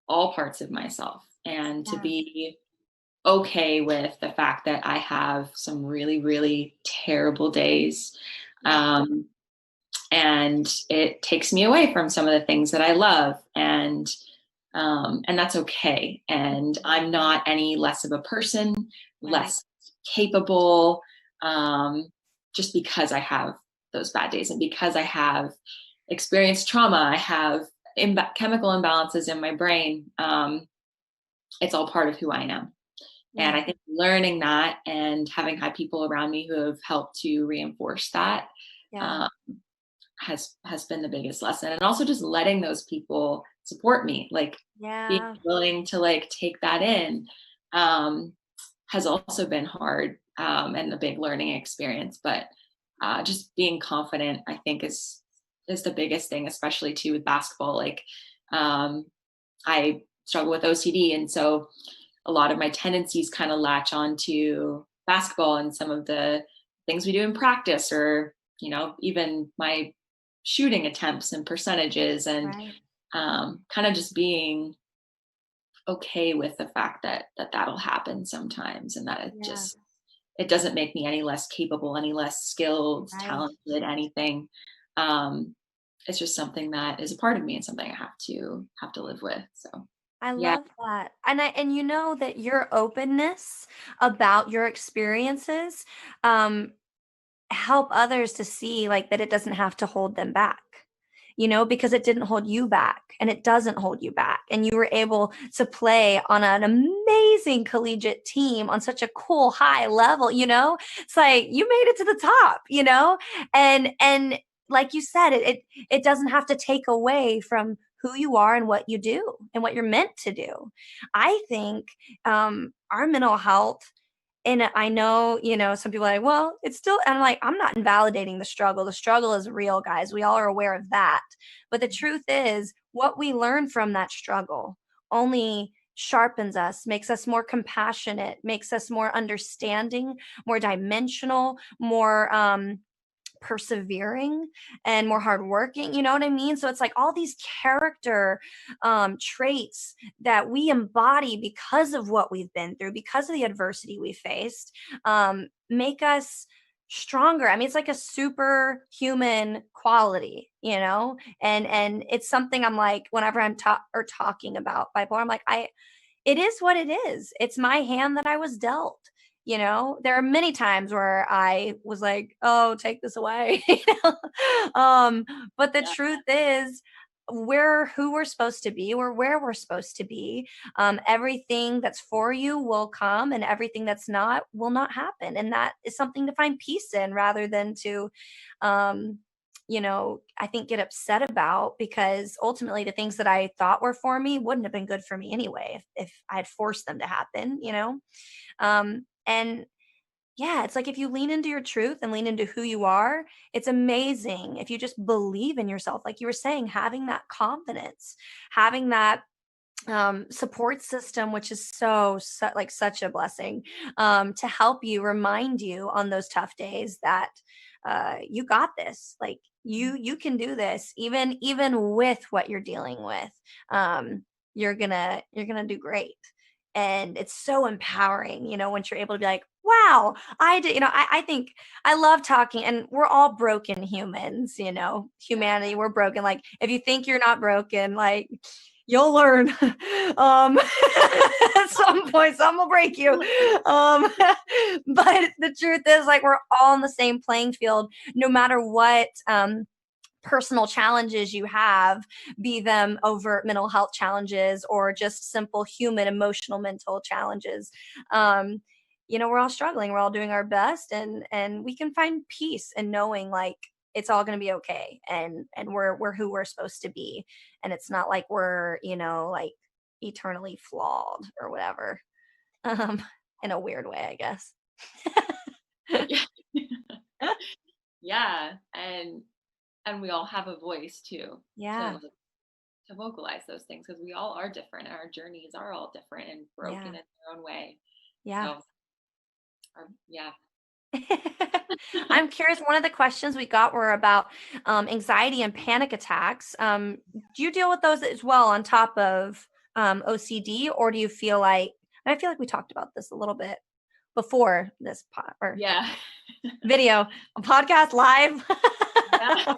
Speaker 1: all parts of myself and to
Speaker 2: Yeah,
Speaker 1: be okay with the fact that I have some really, really terrible days.
Speaker 2: yeah,
Speaker 1: Um, and it takes me away from some of the things that I love. And that's okay. And I'm not any less of a person,
Speaker 2: right.
Speaker 1: less capable, um, just because I have those bad days and because I have experienced trauma. I have chemical imbalances in my brain. It's all part of who I am. And
Speaker 2: Yeah,
Speaker 1: I think learning that and having had people around me who have helped to reinforce that
Speaker 2: yeah,
Speaker 1: um, has been the biggest lesson. And also just letting those people support me, like being
Speaker 2: yeah,
Speaker 1: willing to like take that in, um, has also been hard, and a big learning experience. But just being confident, I think, is the biggest thing, especially too with basketball. Like um, I struggle with OCD, and so a lot of my tendencies kind of latch onto basketball and some of the things we do in practice, or even my shooting attempts and percentages, and
Speaker 2: right.
Speaker 1: kind of just being okay with the fact that that'll happen sometimes, and that
Speaker 2: Yeah,
Speaker 1: it doesn't make me any less capable, any less skilled,
Speaker 2: right.
Speaker 1: talented, anything. um it's just something that is a part of me and something I have to live with. So
Speaker 2: I
Speaker 1: yeah.
Speaker 2: love that. And you know that your openness about your experiences um help others to see like that it doesn't have to hold them back. Because it didn't hold you back and it doesn't hold you back. And you were able to play on an amazing collegiate team on such a cool high level. It's like you made it to the top. And like you said, it doesn't have to take away from who you are and what you do and what you're meant to do. I think our mental health, and I know, some people are like, well, it's still, and I'm like, I'm not invalidating the struggle. The struggle is real, guys. We all are aware of that. But the truth is, what we learn from that struggle only sharpens us, makes us more compassionate, makes us more understanding, more dimensional, more persevering and more hardworking. You know what I mean? So it's like all these character traits that we embody because of what we've been through, because of the adversity we faced, make us stronger. I mean, it's like a superhuman quality. And it's something I'm like, whenever I'm talking about bipolar, I'm like, it is what it is. It's my hand that I was dealt. There are many times where I was like, "Oh, take this away." Um, but the
Speaker 1: Yeah.
Speaker 2: truth is, we're who we're supposed to be. We're where we're supposed to be. Everything that's for you will come, and everything that's not will not happen. And that is something to find peace in, rather than to, um, I think get upset about, because ultimately the things that I thought were for me wouldn't have been good for me anyway if I had forced them to happen. And yeah, it's like if you lean into your truth and lean into who you are, it's amazing. If you just believe in yourself, like you were saying, having that confidence, having that support system, which is like such a blessing, to help you, remind you on those tough days that you got this. Like you can do this, even with what you're dealing with. You're gonna do great. And it's so empowering, once you're able to be like, wow, I did, I think I love talking, and we're all broken humans, humanity, we're broken. Like, if you think you're not broken, like, you'll learn. At some point, some will break you. But the truth is, like, we're all on the same playing field, no matter what personal challenges you have, be them overt mental health challenges or just simple human emotional mental challenges. Um, we're all struggling, we're all doing our best, and we can find peace in knowing like it's all going to be okay, and we're who we're supposed to be, and it's not like we're, like eternally flawed or whatever. Um, in a weird way, I guess.
Speaker 1: Yeah. Yeah. And we all have a voice too
Speaker 2: Yeah.
Speaker 1: to to vocalize those things, because we all are different and our journeys are all different and broken
Speaker 2: Yeah.
Speaker 1: in their own way.
Speaker 2: Yeah.
Speaker 1: So yeah.
Speaker 2: I'm curious. One of the questions we got were about anxiety and panic attacks. Do you deal with those as well on top of OCD, or do you feel like? And I feel like we talked about this a little bit before this or
Speaker 1: Yeah.
Speaker 2: video, a podcast live.
Speaker 1: Yeah.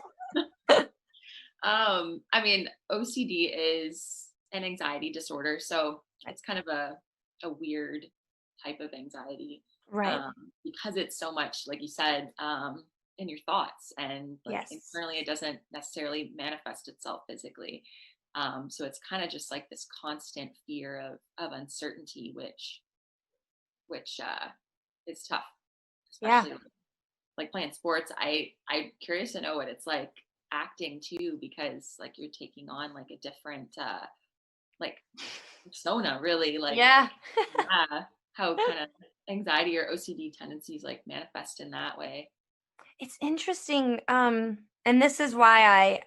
Speaker 1: I mean, OCD is an anxiety disorder, so it's kind of a weird type of anxiety,
Speaker 2: Right.
Speaker 1: because it's so much, like you said, in your thoughts, and like
Speaker 2: Yes.
Speaker 1: internally, it doesn't necessarily manifest itself physically. So it's kind of just like this constant fear of uncertainty, which is tough,
Speaker 2: Yeah.
Speaker 1: especially like playing sports. I'm curious to know what it's like acting too, because like you're taking on like a different like persona, really, like,
Speaker 2: Yeah.
Speaker 1: yeah, how kind of anxiety or OCD tendencies like manifest in that way.
Speaker 2: It's interesting. And this is why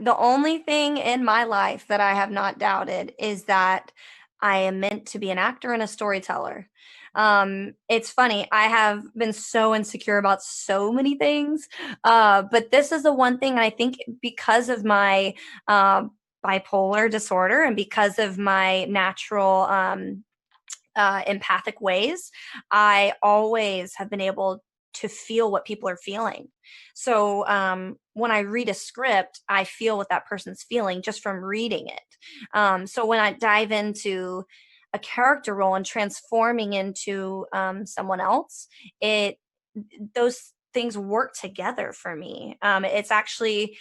Speaker 2: the only thing in my life that I have not doubted is that I am meant to be an actor and a storyteller. It's funny. I have been so insecure about so many things, but this is the one thing. And I think because of my bipolar disorder and because of my natural empathic ways, I always have been able to feel what people are feeling. So when I read a script, I feel what that person's feeling just from reading it. So when I dive into a character role and transforming into someone else, it those things work together for me. It's actually,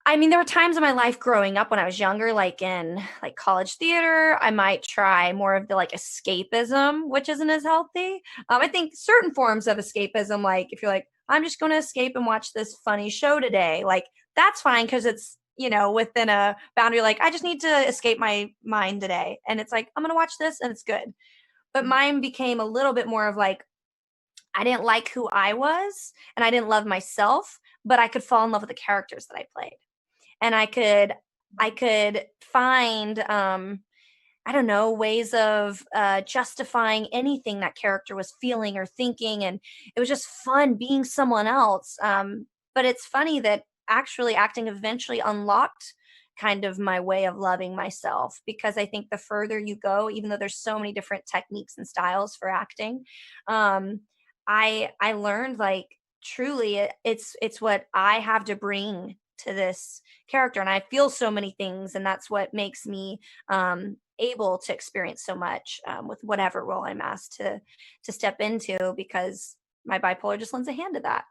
Speaker 2: I mean, there were times in my life growing up when I was younger, like in like college theater, I might try more of the like escapism, which isn't as healthy. I think certain forms of escapism, like if you're like, I'm just going to escape and watch this funny show today, like that's fine because it's, within a boundary. Like I just need to escape my mind today. And it's like, I'm going to watch this and it's good. But
Speaker 1: Mhm.
Speaker 2: mine became a little bit more of like, I didn't like who I was and I didn't love myself, but I could fall in love with the characters that I played, and I could find I don't know, ways of justifying anything that character was feeling or thinking, and it was just fun being someone else. But it's funny that actually acting eventually unlocked kind of my way of loving myself, because I think the further you go, even though there's so many different techniques and styles for acting, um, I learned like truly it's what I have to bring to this character, and I feel so many things, and that's what makes me able to experience so much with whatever role I'm asked to step into, because my bipolar just lends a hand to that.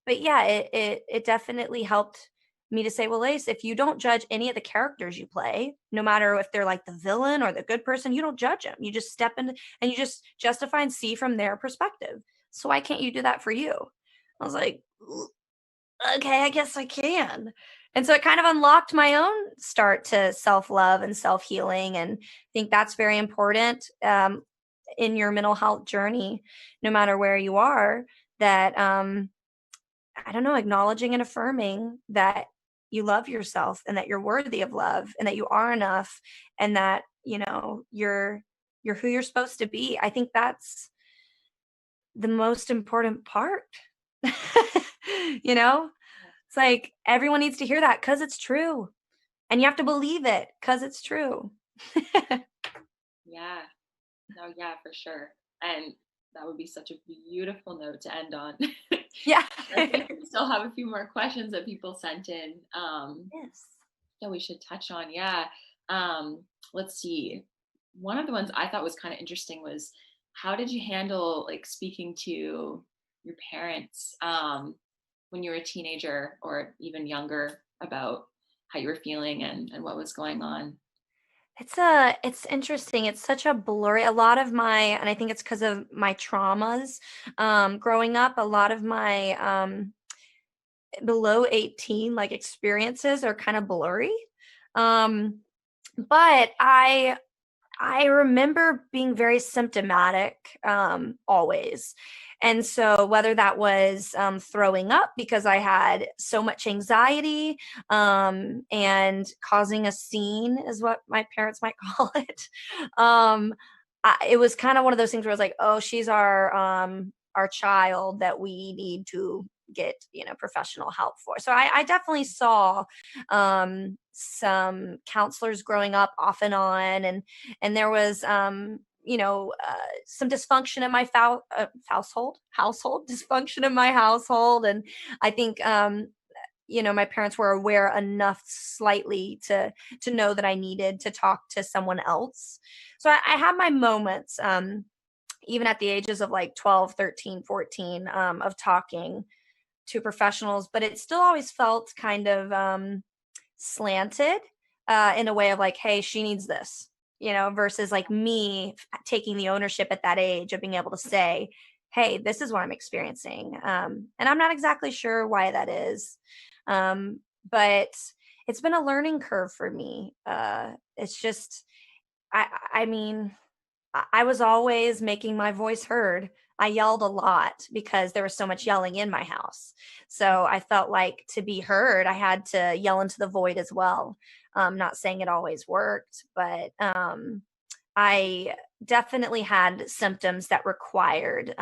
Speaker 2: But yeah, it definitely helped me to say, well, Lace, if you don't judge any of the characters you play, no matter if they're like the villain or the good person, you don't judge them. You just step in and you just justify and see from their perspective. So why can't you do that for you? I was like, okay, I guess I can. And so it kind of unlocked my own start to self love and self healing. And I think that's very important in your mental health journey, no matter where you are, that, I don't know, acknowledging and affirming that you love yourself and that you're worthy of love and that you are enough, and that, you're who you're supposed to be. I think that's the most important part. you know? It's like everyone needs to hear that because it's true. And you have to believe it because it's true.
Speaker 1: Yeah. No, yeah, for sure. And that would be such a beautiful note to end on.
Speaker 2: Yeah.
Speaker 1: I think we still have a few more questions that people sent in,
Speaker 2: Yes.
Speaker 1: that we should touch on. Yeah. Um, let's see. One of the ones I thought was kind of interesting was, how did you handle like speaking to your parents? when you were a teenager or even younger about how you were feeling and what was going on?
Speaker 2: It's interesting. It's such a blurry, a lot of my, and I think it's because of my traumas, growing up, a lot of my, below 18, like, experiences are kind of blurry. Um, but I remember being very symptomatic, always. And so whether that was throwing up because I had so much anxiety, and causing a scene is what my parents might call it. It was kind of one of those things where I was like, oh, she's our child that we need to get, professional help for. So I definitely saw some counselors growing up off and on, and there was some dysfunction in my household dysfunction in my household. And I think my parents were aware enough slightly to know that I needed to talk to someone else. So I had my moments, even at the ages of like 12, 13, 14, of talking to professionals, but it still always felt kind of slanted, in a way of like, hey, she needs this, versus like me taking the ownership at that age of being able to say, hey, this is what I'm experiencing. And I'm not exactly sure why that is. But it's been a learning curve for me. It's just, I mean, I was always making my voice heard. I yelled a lot because there was so much yelling in my house. So I felt like to be heard, I had to yell into the void as well. Not saying it always worked, but I definitely had symptoms that required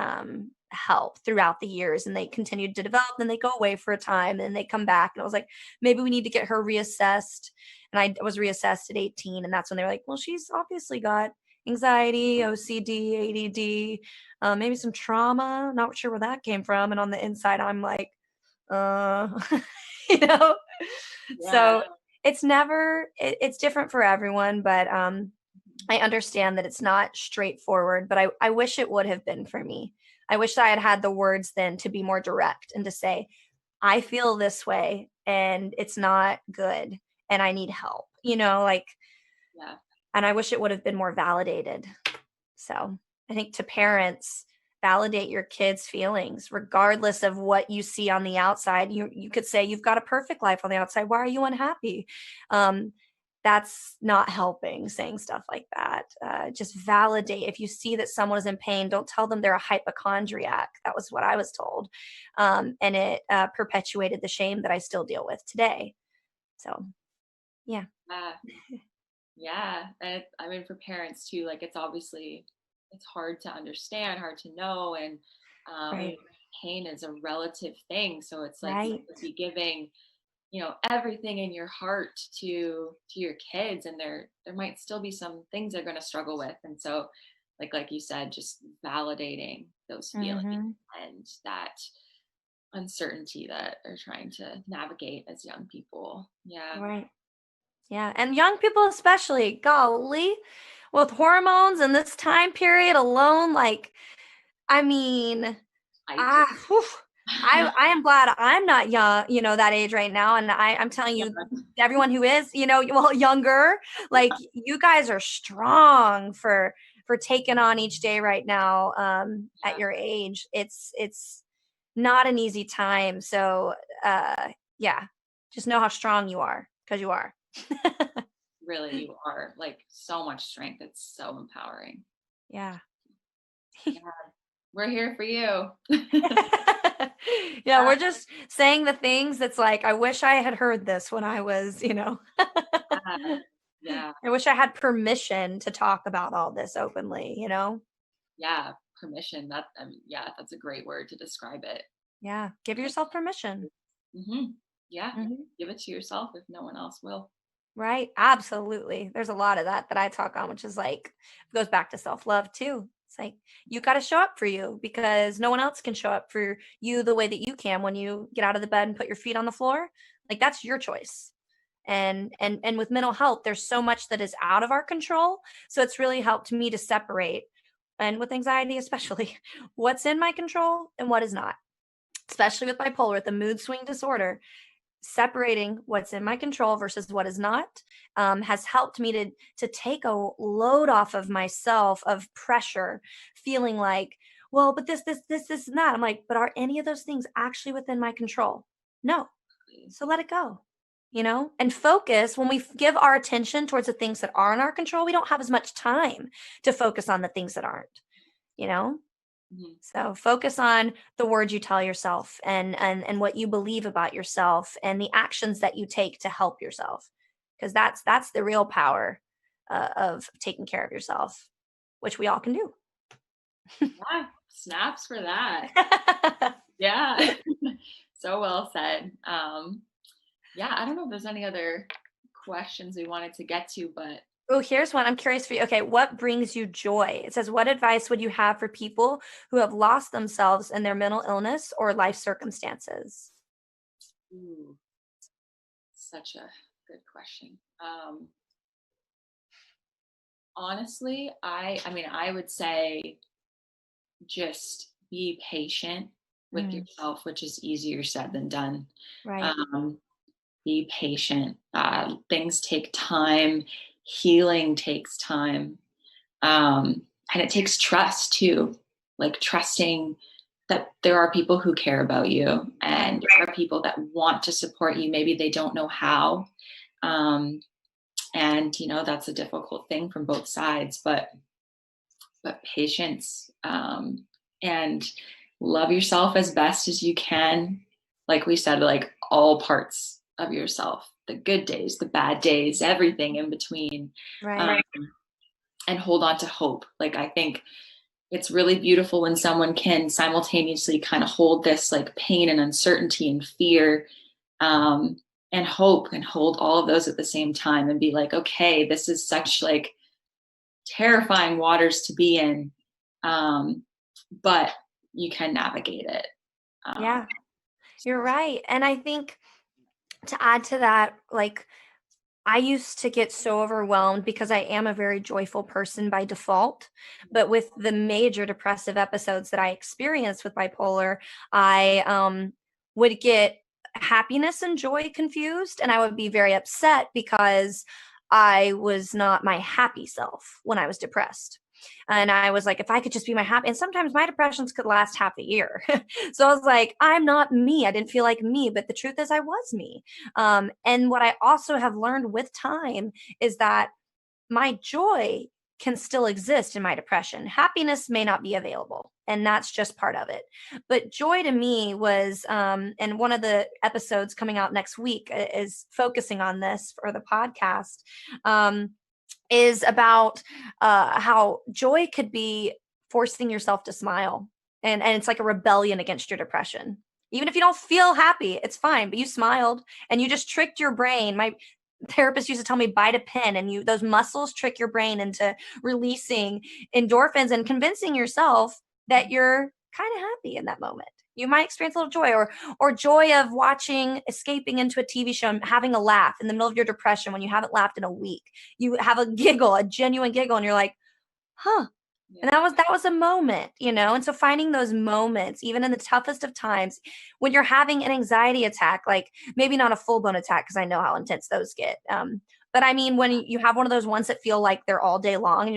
Speaker 2: help throughout the years, and they continued to develop. And they go away for a time, and they come back. And I was like, maybe we need to get her reassessed. And I was reassessed at 18, and that's when they were like, well, she's obviously got anxiety, OCD, ADD, maybe some trauma. Not sure where that came from. And on the inside, I'm like, uh, you know.
Speaker 1: Yeah.
Speaker 2: So it's different for everyone, but I understand that it's not straightforward. But I wish it would have been for me. I wish I had had the words then to be more direct and to say, I feel this way and it's not good and I need help, like,
Speaker 1: Yeah.
Speaker 2: and I wish it would have been more validated. So I think to parents, validate your kids' feelings, regardless of what you see on the outside. You could say you've got a perfect life on the outside. Why are you unhappy? Um, that's not helping, saying stuff like that. Just validate. If you see that someone is in pain, don't tell them they're a hypochondriac. That was what I was told. And it perpetuated the shame that I still deal with today. So, yeah.
Speaker 1: Yeah. Yeah. And I mean, for parents too, like it's hard to understand, hard to know. And
Speaker 2: Right.
Speaker 1: pain is a relative thing. So it's like you
Speaker 2: Right.
Speaker 1: could be giving, everything in your heart to your kids, and there might still be some things they're going to struggle with. And so like you said, just validating those feelings
Speaker 2: Hmm.
Speaker 1: and that uncertainty that they're trying to navigate as young people. Yeah.
Speaker 2: Right. Yeah, and young people especially, golly, with hormones in this time period alone, like, I mean,
Speaker 1: I just
Speaker 2: whew, I am glad I'm not young, that age right now, and I'm telling you,
Speaker 1: yeah.
Speaker 2: everyone who is, well, younger, like, you guys are strong for taking on each day right now, at your age. It's not an easy time, so, yeah, just know how strong you are, because you are.
Speaker 1: Really, you are like so much strength. It's so empowering.
Speaker 2: Yeah.
Speaker 1: Yeah, we're here for you.
Speaker 2: Yeah, we're just saying the things that's like, I wish I had heard this when I was,
Speaker 1: Yeah, yeah,
Speaker 2: I wish I had permission to talk about all this openly.
Speaker 1: yeah. Permission. Yeah, that's a great word to describe it.
Speaker 2: Yeah, give yourself permission.
Speaker 1: Hmm. Yeah,
Speaker 2: Mhm.
Speaker 1: give it to yourself if no one else will.
Speaker 2: Right, absolutely. There's a lot of that I talk on, which is like, goes back to self-love too. It's like, you got to show up for you because no one else can show up for you the way that you can when you get out of the bed and put your feet on the floor. Like, that's your choice. And with mental health, there's so much that is out of our control. So it's really helped me to separate, and with anxiety especially, what's in my control and what is not. especially with bipolar, with the mood swing disorder, separating what's in my control versus what is not, has helped me to take a load off of myself of pressure, feeling like, well, but this and that. I'm like, but are any of those things actually within my control? No. So let it go, and focus. When we give our attention towards the things that are in our control, we don't have as much time to focus on the things that aren't, you know?
Speaker 1: Mhm.
Speaker 2: So focus on the words you tell yourself, and what you believe about yourself, and the actions that you take to help yourself, because that's the real power of taking care of yourself, which we all can do.
Speaker 1: Yeah, snaps for that. Yeah. So well said. Yeah, I don't know if there's any other questions we wanted to get to, but
Speaker 2: Oh, here's one. I'm curious for you. Okay, what brings you joy? It says, what advice would you have for people who have lost themselves in their mental illness or life circumstances?
Speaker 1: ooh, such a good question. Honestly, I mean, I would say just be patient with
Speaker 2: Mm,
Speaker 1: yourself, which is easier said than done.
Speaker 2: right.
Speaker 1: Um, be patient. Things take time. Healing takes time. And it takes trust too, like trusting that there are people who care about you
Speaker 2: Right.
Speaker 1: and there are people that want to support you. Maybe they don't know how. Um, and that's a difficult thing from both sides, but patience, and love yourself as best as you can. Like we said, like all parts of yourself, the good days, the bad days, everything in between.
Speaker 2: Right.
Speaker 1: um, and hold on to hope. Like I think it's really beautiful when someone can simultaneously kind of hold this like pain and uncertainty and fear, um, and hope, and hold all of those at the same time and be like, okay, this is such like terrifying waters to be in, um, but you can navigate it.
Speaker 2: Yeah, you're
Speaker 1: So,
Speaker 2: right. And I think to add to that, like, I used to get so overwhelmed because I am a very joyful person by default. But with the major depressive episodes that I experienced with bipolar, I would get happiness and joy confused. And I would be very upset because I was not my happy self when I was depressed. And I was like, if I could just be my happy, and sometimes my depressions could last half a year. So I was like, I'm not me. I didn't feel like me. But the truth is, I was me. And what I also have learned with time is that my joy can still exist in my depression. Happiness may not be available, and that's just part of it. But joy to me was, and one of the episodes coming out next week is focusing on this for the podcast. Is about how joy could be forcing yourself to smile, and it's like a rebellion against your depression. Even if you don't feel happy, it's fine, but you smiled and you just tricked your brain. My therapist used to tell me, bite a pen, and you those muscles trick your brain into releasing endorphins and convincing yourself that you're kind of happy in that moment. You might experience a little joy, or joy of watching, escaping into a TV show and having a laugh in the middle of your depression when you haven't laughed in a week. You have a giggle, a genuine giggle, and you're like, huh.
Speaker 1: yeah.
Speaker 2: And that was a moment, And so finding those moments, even in the toughest of times, when you're having an anxiety attack, like maybe not a full blown attack, because I know how intense those get. But I mean, when you have one of those ones that feel like they're all day long, and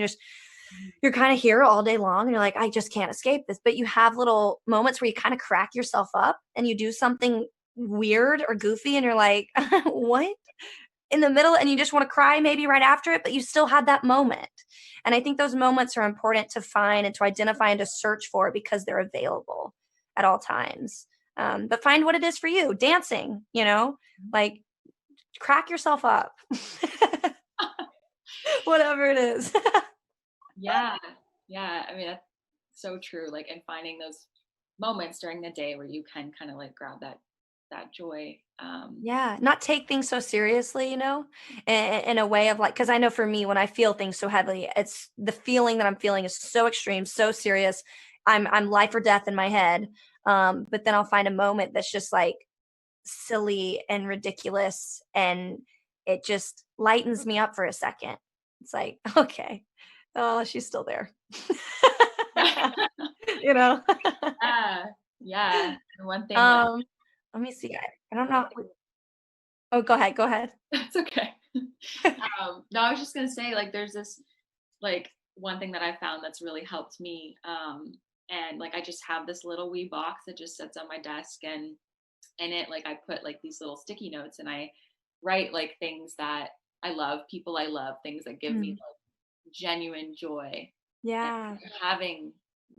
Speaker 2: you're kind of here all day long, and you're like, I just can't escape this. But you have little moments where you kind of crack yourself up and you do something weird or goofy, and you're like, what? In the middle, and you just want to cry maybe right after it, but you still had that moment. And I think those moments are important to find and to identify and to search for, because they're available at all times. But find what it is for you. Dancing, like, crack yourself up. Whatever it is.
Speaker 1: Yeah, yeah. I mean, that's so true. Like, and finding those moments during the day where you can kind of like grab that joy.
Speaker 2: Yeah, not take things so seriously, in a way of like, because I know for me, when I feel things so heavily, it's the feeling that I'm feeling is so extreme, so serious. I'm life or death in my head. But then I'll find a moment that's just like silly and ridiculous, and it just lightens me up for a second. It's like, okay, oh, she's still there. you know?
Speaker 1: Yeah, yeah. The one thing that
Speaker 2: Um, Let me see. I don't know. Oh, go ahead. Go ahead.
Speaker 1: that's okay. No, I was just gonna say, like, there's this, like, one thing that I found that's really helped me, and like I just have this little wee box that just sits on my desk, and in it, like, I put like these little sticky notes, and I write like things that I love, people I love, things that give me
Speaker 2: Mm,
Speaker 1: like genuine joy. And
Speaker 2: yeah.
Speaker 1: having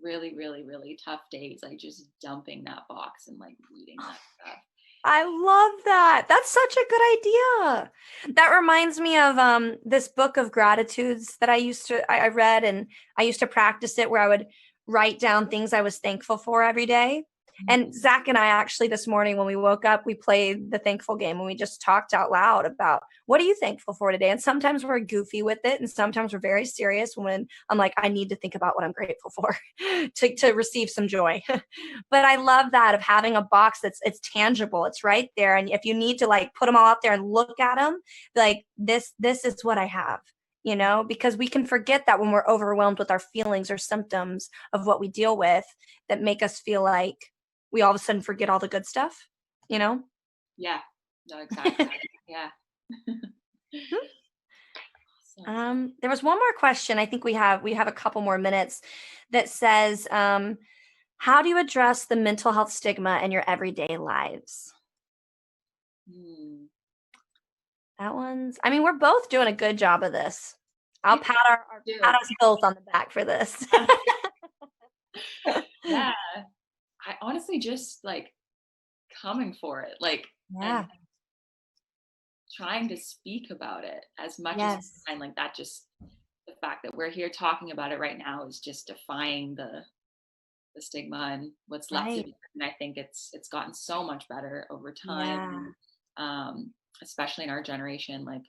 Speaker 1: really, really, really tough days, like just dumping that box and like reading that stuff.
Speaker 2: I love that. That's such a good idea. That reminds me of this book of gratitudes that I read, and I used to practice it where I would write down things I was thankful for every day. And
Speaker 1: Mhm.
Speaker 2: Zach and I actually this morning when we woke up, we played the thankful game and we just talked out loud about what are you thankful for today? And sometimes we're goofy with it, and sometimes we're very serious when I'm like, I need to think about what I'm grateful for to receive some joy. But I love that of having a box it's tangible. It's right there. And if you need to like put them all out there and look at them, like this is what I have, because we can forget that when we're overwhelmed with our feelings or symptoms of what we deal with that make us feel like we all of a sudden forget all the good stuff, you know?
Speaker 1: Yeah, no, exactly. Yeah. Awesome.
Speaker 2: There was one more question. I think we have a couple more minutes that says, how do you address the mental health stigma in your everyday lives?
Speaker 1: Hmm.
Speaker 2: That one's, I mean, we're both doing a good job of this. I'll
Speaker 1: Yeah,
Speaker 2: pat
Speaker 1: do.
Speaker 2: us both on the back for this.
Speaker 1: Yeah, I honestly just like coming for it, like, and
Speaker 2: Yeah.
Speaker 1: trying to speak about it as much as
Speaker 2: Yes.
Speaker 1: I can. Like that, just the fact that we're here talking about it right now is just defying the stigma and what's left of
Speaker 2: Right.
Speaker 1: it. And I think it's gotten so much better over time,
Speaker 2: Yeah.
Speaker 1: and especially in our generation, like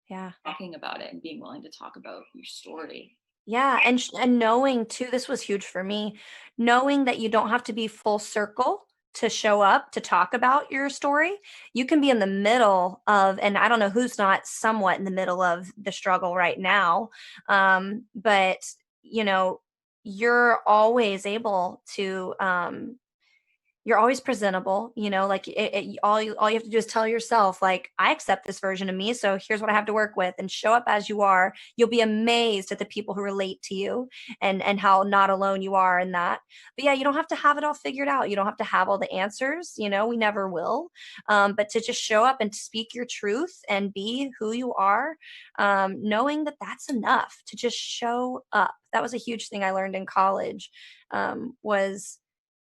Speaker 2: Yeah.
Speaker 1: talking about it and being willing to talk about your story.
Speaker 2: Yeah, and knowing too, this was huge for me, knowing that you don't have to be full circle to show up to talk about your story. You can be in the middle of, and I don't know who's not somewhat in the middle of the struggle right now, but you know, you're always able to you're always presentable, like all you have to do is tell yourself like, I accept this version of me, so here's what I have to work with, and show up as you are. You'll be amazed at the people who relate to you, and how not alone you are in that. But yeah, you don't have to have it all figured out. You don't have to have all the answers, we never will. But to just show up and speak your truth and be who you are, knowing that that's enough to just show up. That was a huge thing I learned in college, was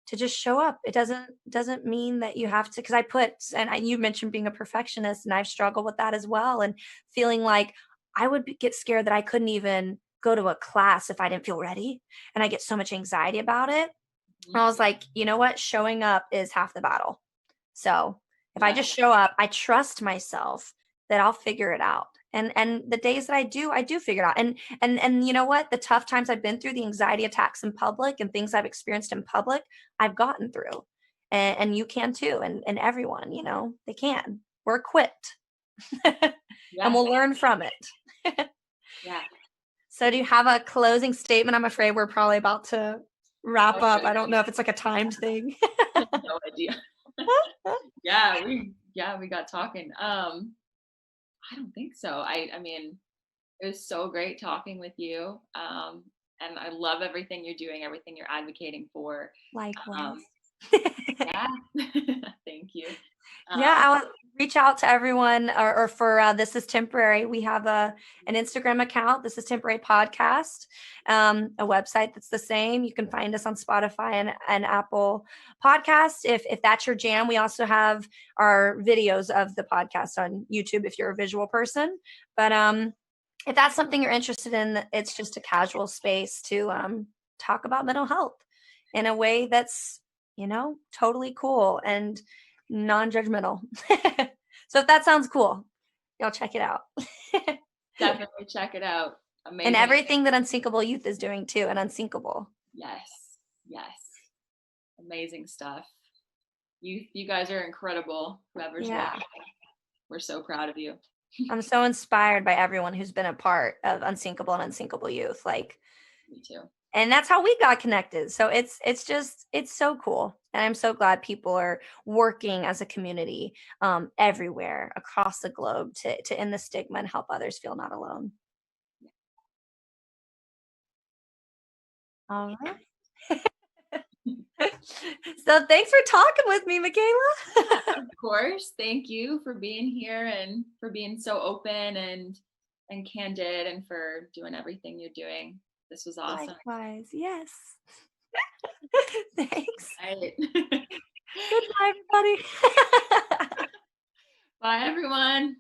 Speaker 2: to just show up. It doesn't mean that you have to, because you mentioned being a perfectionist, and I've struggled with that as well, and feeling like get scared that I couldn't even go to a class if I didn't feel ready, and I get so much anxiety about it.
Speaker 1: Mhm.
Speaker 2: I was like, you know what? Showing up is half the battle. So if I
Speaker 1: Yeah,
Speaker 2: just show up, I trust myself that I'll figure it out. And the days that I do figure it out. And you know what? The tough times I've been through, the anxiety attacks in public and things I've experienced in public, I've gotten through. And you can too. And everyone, they can. We're equipped. And
Speaker 1: yeah,
Speaker 2: we'll learn from it.
Speaker 1: yeah.
Speaker 2: So do you have a closing statement? I'm afraid we're probably about to wrap
Speaker 1: Oh,
Speaker 2: up. I don't know if it's like a timed thing.
Speaker 1: no idea. Yeah, we got talking. I don't think so. I mean, it was so great talking with you. And I love everything you're doing, everything you're advocating for. Um,
Speaker 2: Likewise.
Speaker 1: yeah, thank you.
Speaker 2: Yeah,
Speaker 1: Um,
Speaker 2: I'll reach out to everyone, or for This Is Temporary. We have an Instagram account, This Is Temporary Podcast, a website that's the same. You can find us on Spotify and Apple Podcasts. If that's your jam, we also have our videos of the podcast on YouTube if you're a visual person. But if that's something you're interested in, it's just a casual space to talk about mental health in a way that's, totally cool and non-judgmental. So if that sounds cool, y'all check it out.
Speaker 1: Definitely check it out.
Speaker 2: And
Speaker 1: Amazing.
Speaker 2: everything that Unsinkable Youth is doing too, and Unsinkable.
Speaker 1: Yes, yes, amazing stuff. You guys are incredible. Whoever's
Speaker 2: Yeah.
Speaker 1: watching, we're so proud of you.
Speaker 2: I'm so inspired by everyone who's been a part of Unsinkable and Unsinkable Youth. Like,
Speaker 1: Me too.
Speaker 2: and that's how we got connected. So it's so cool, and I'm so glad people are working as a community everywhere across the globe to end the stigma and help others feel not alone. All right. So thanks for talking with me, Mikayla.
Speaker 1: Of course. Thank you for being here and for being so open and candid and for doing everything you're doing. This was awesome.
Speaker 2: Likewise, yes. Thanks.
Speaker 1: Right.
Speaker 2: Goodbye, everybody.
Speaker 1: Bye everyone.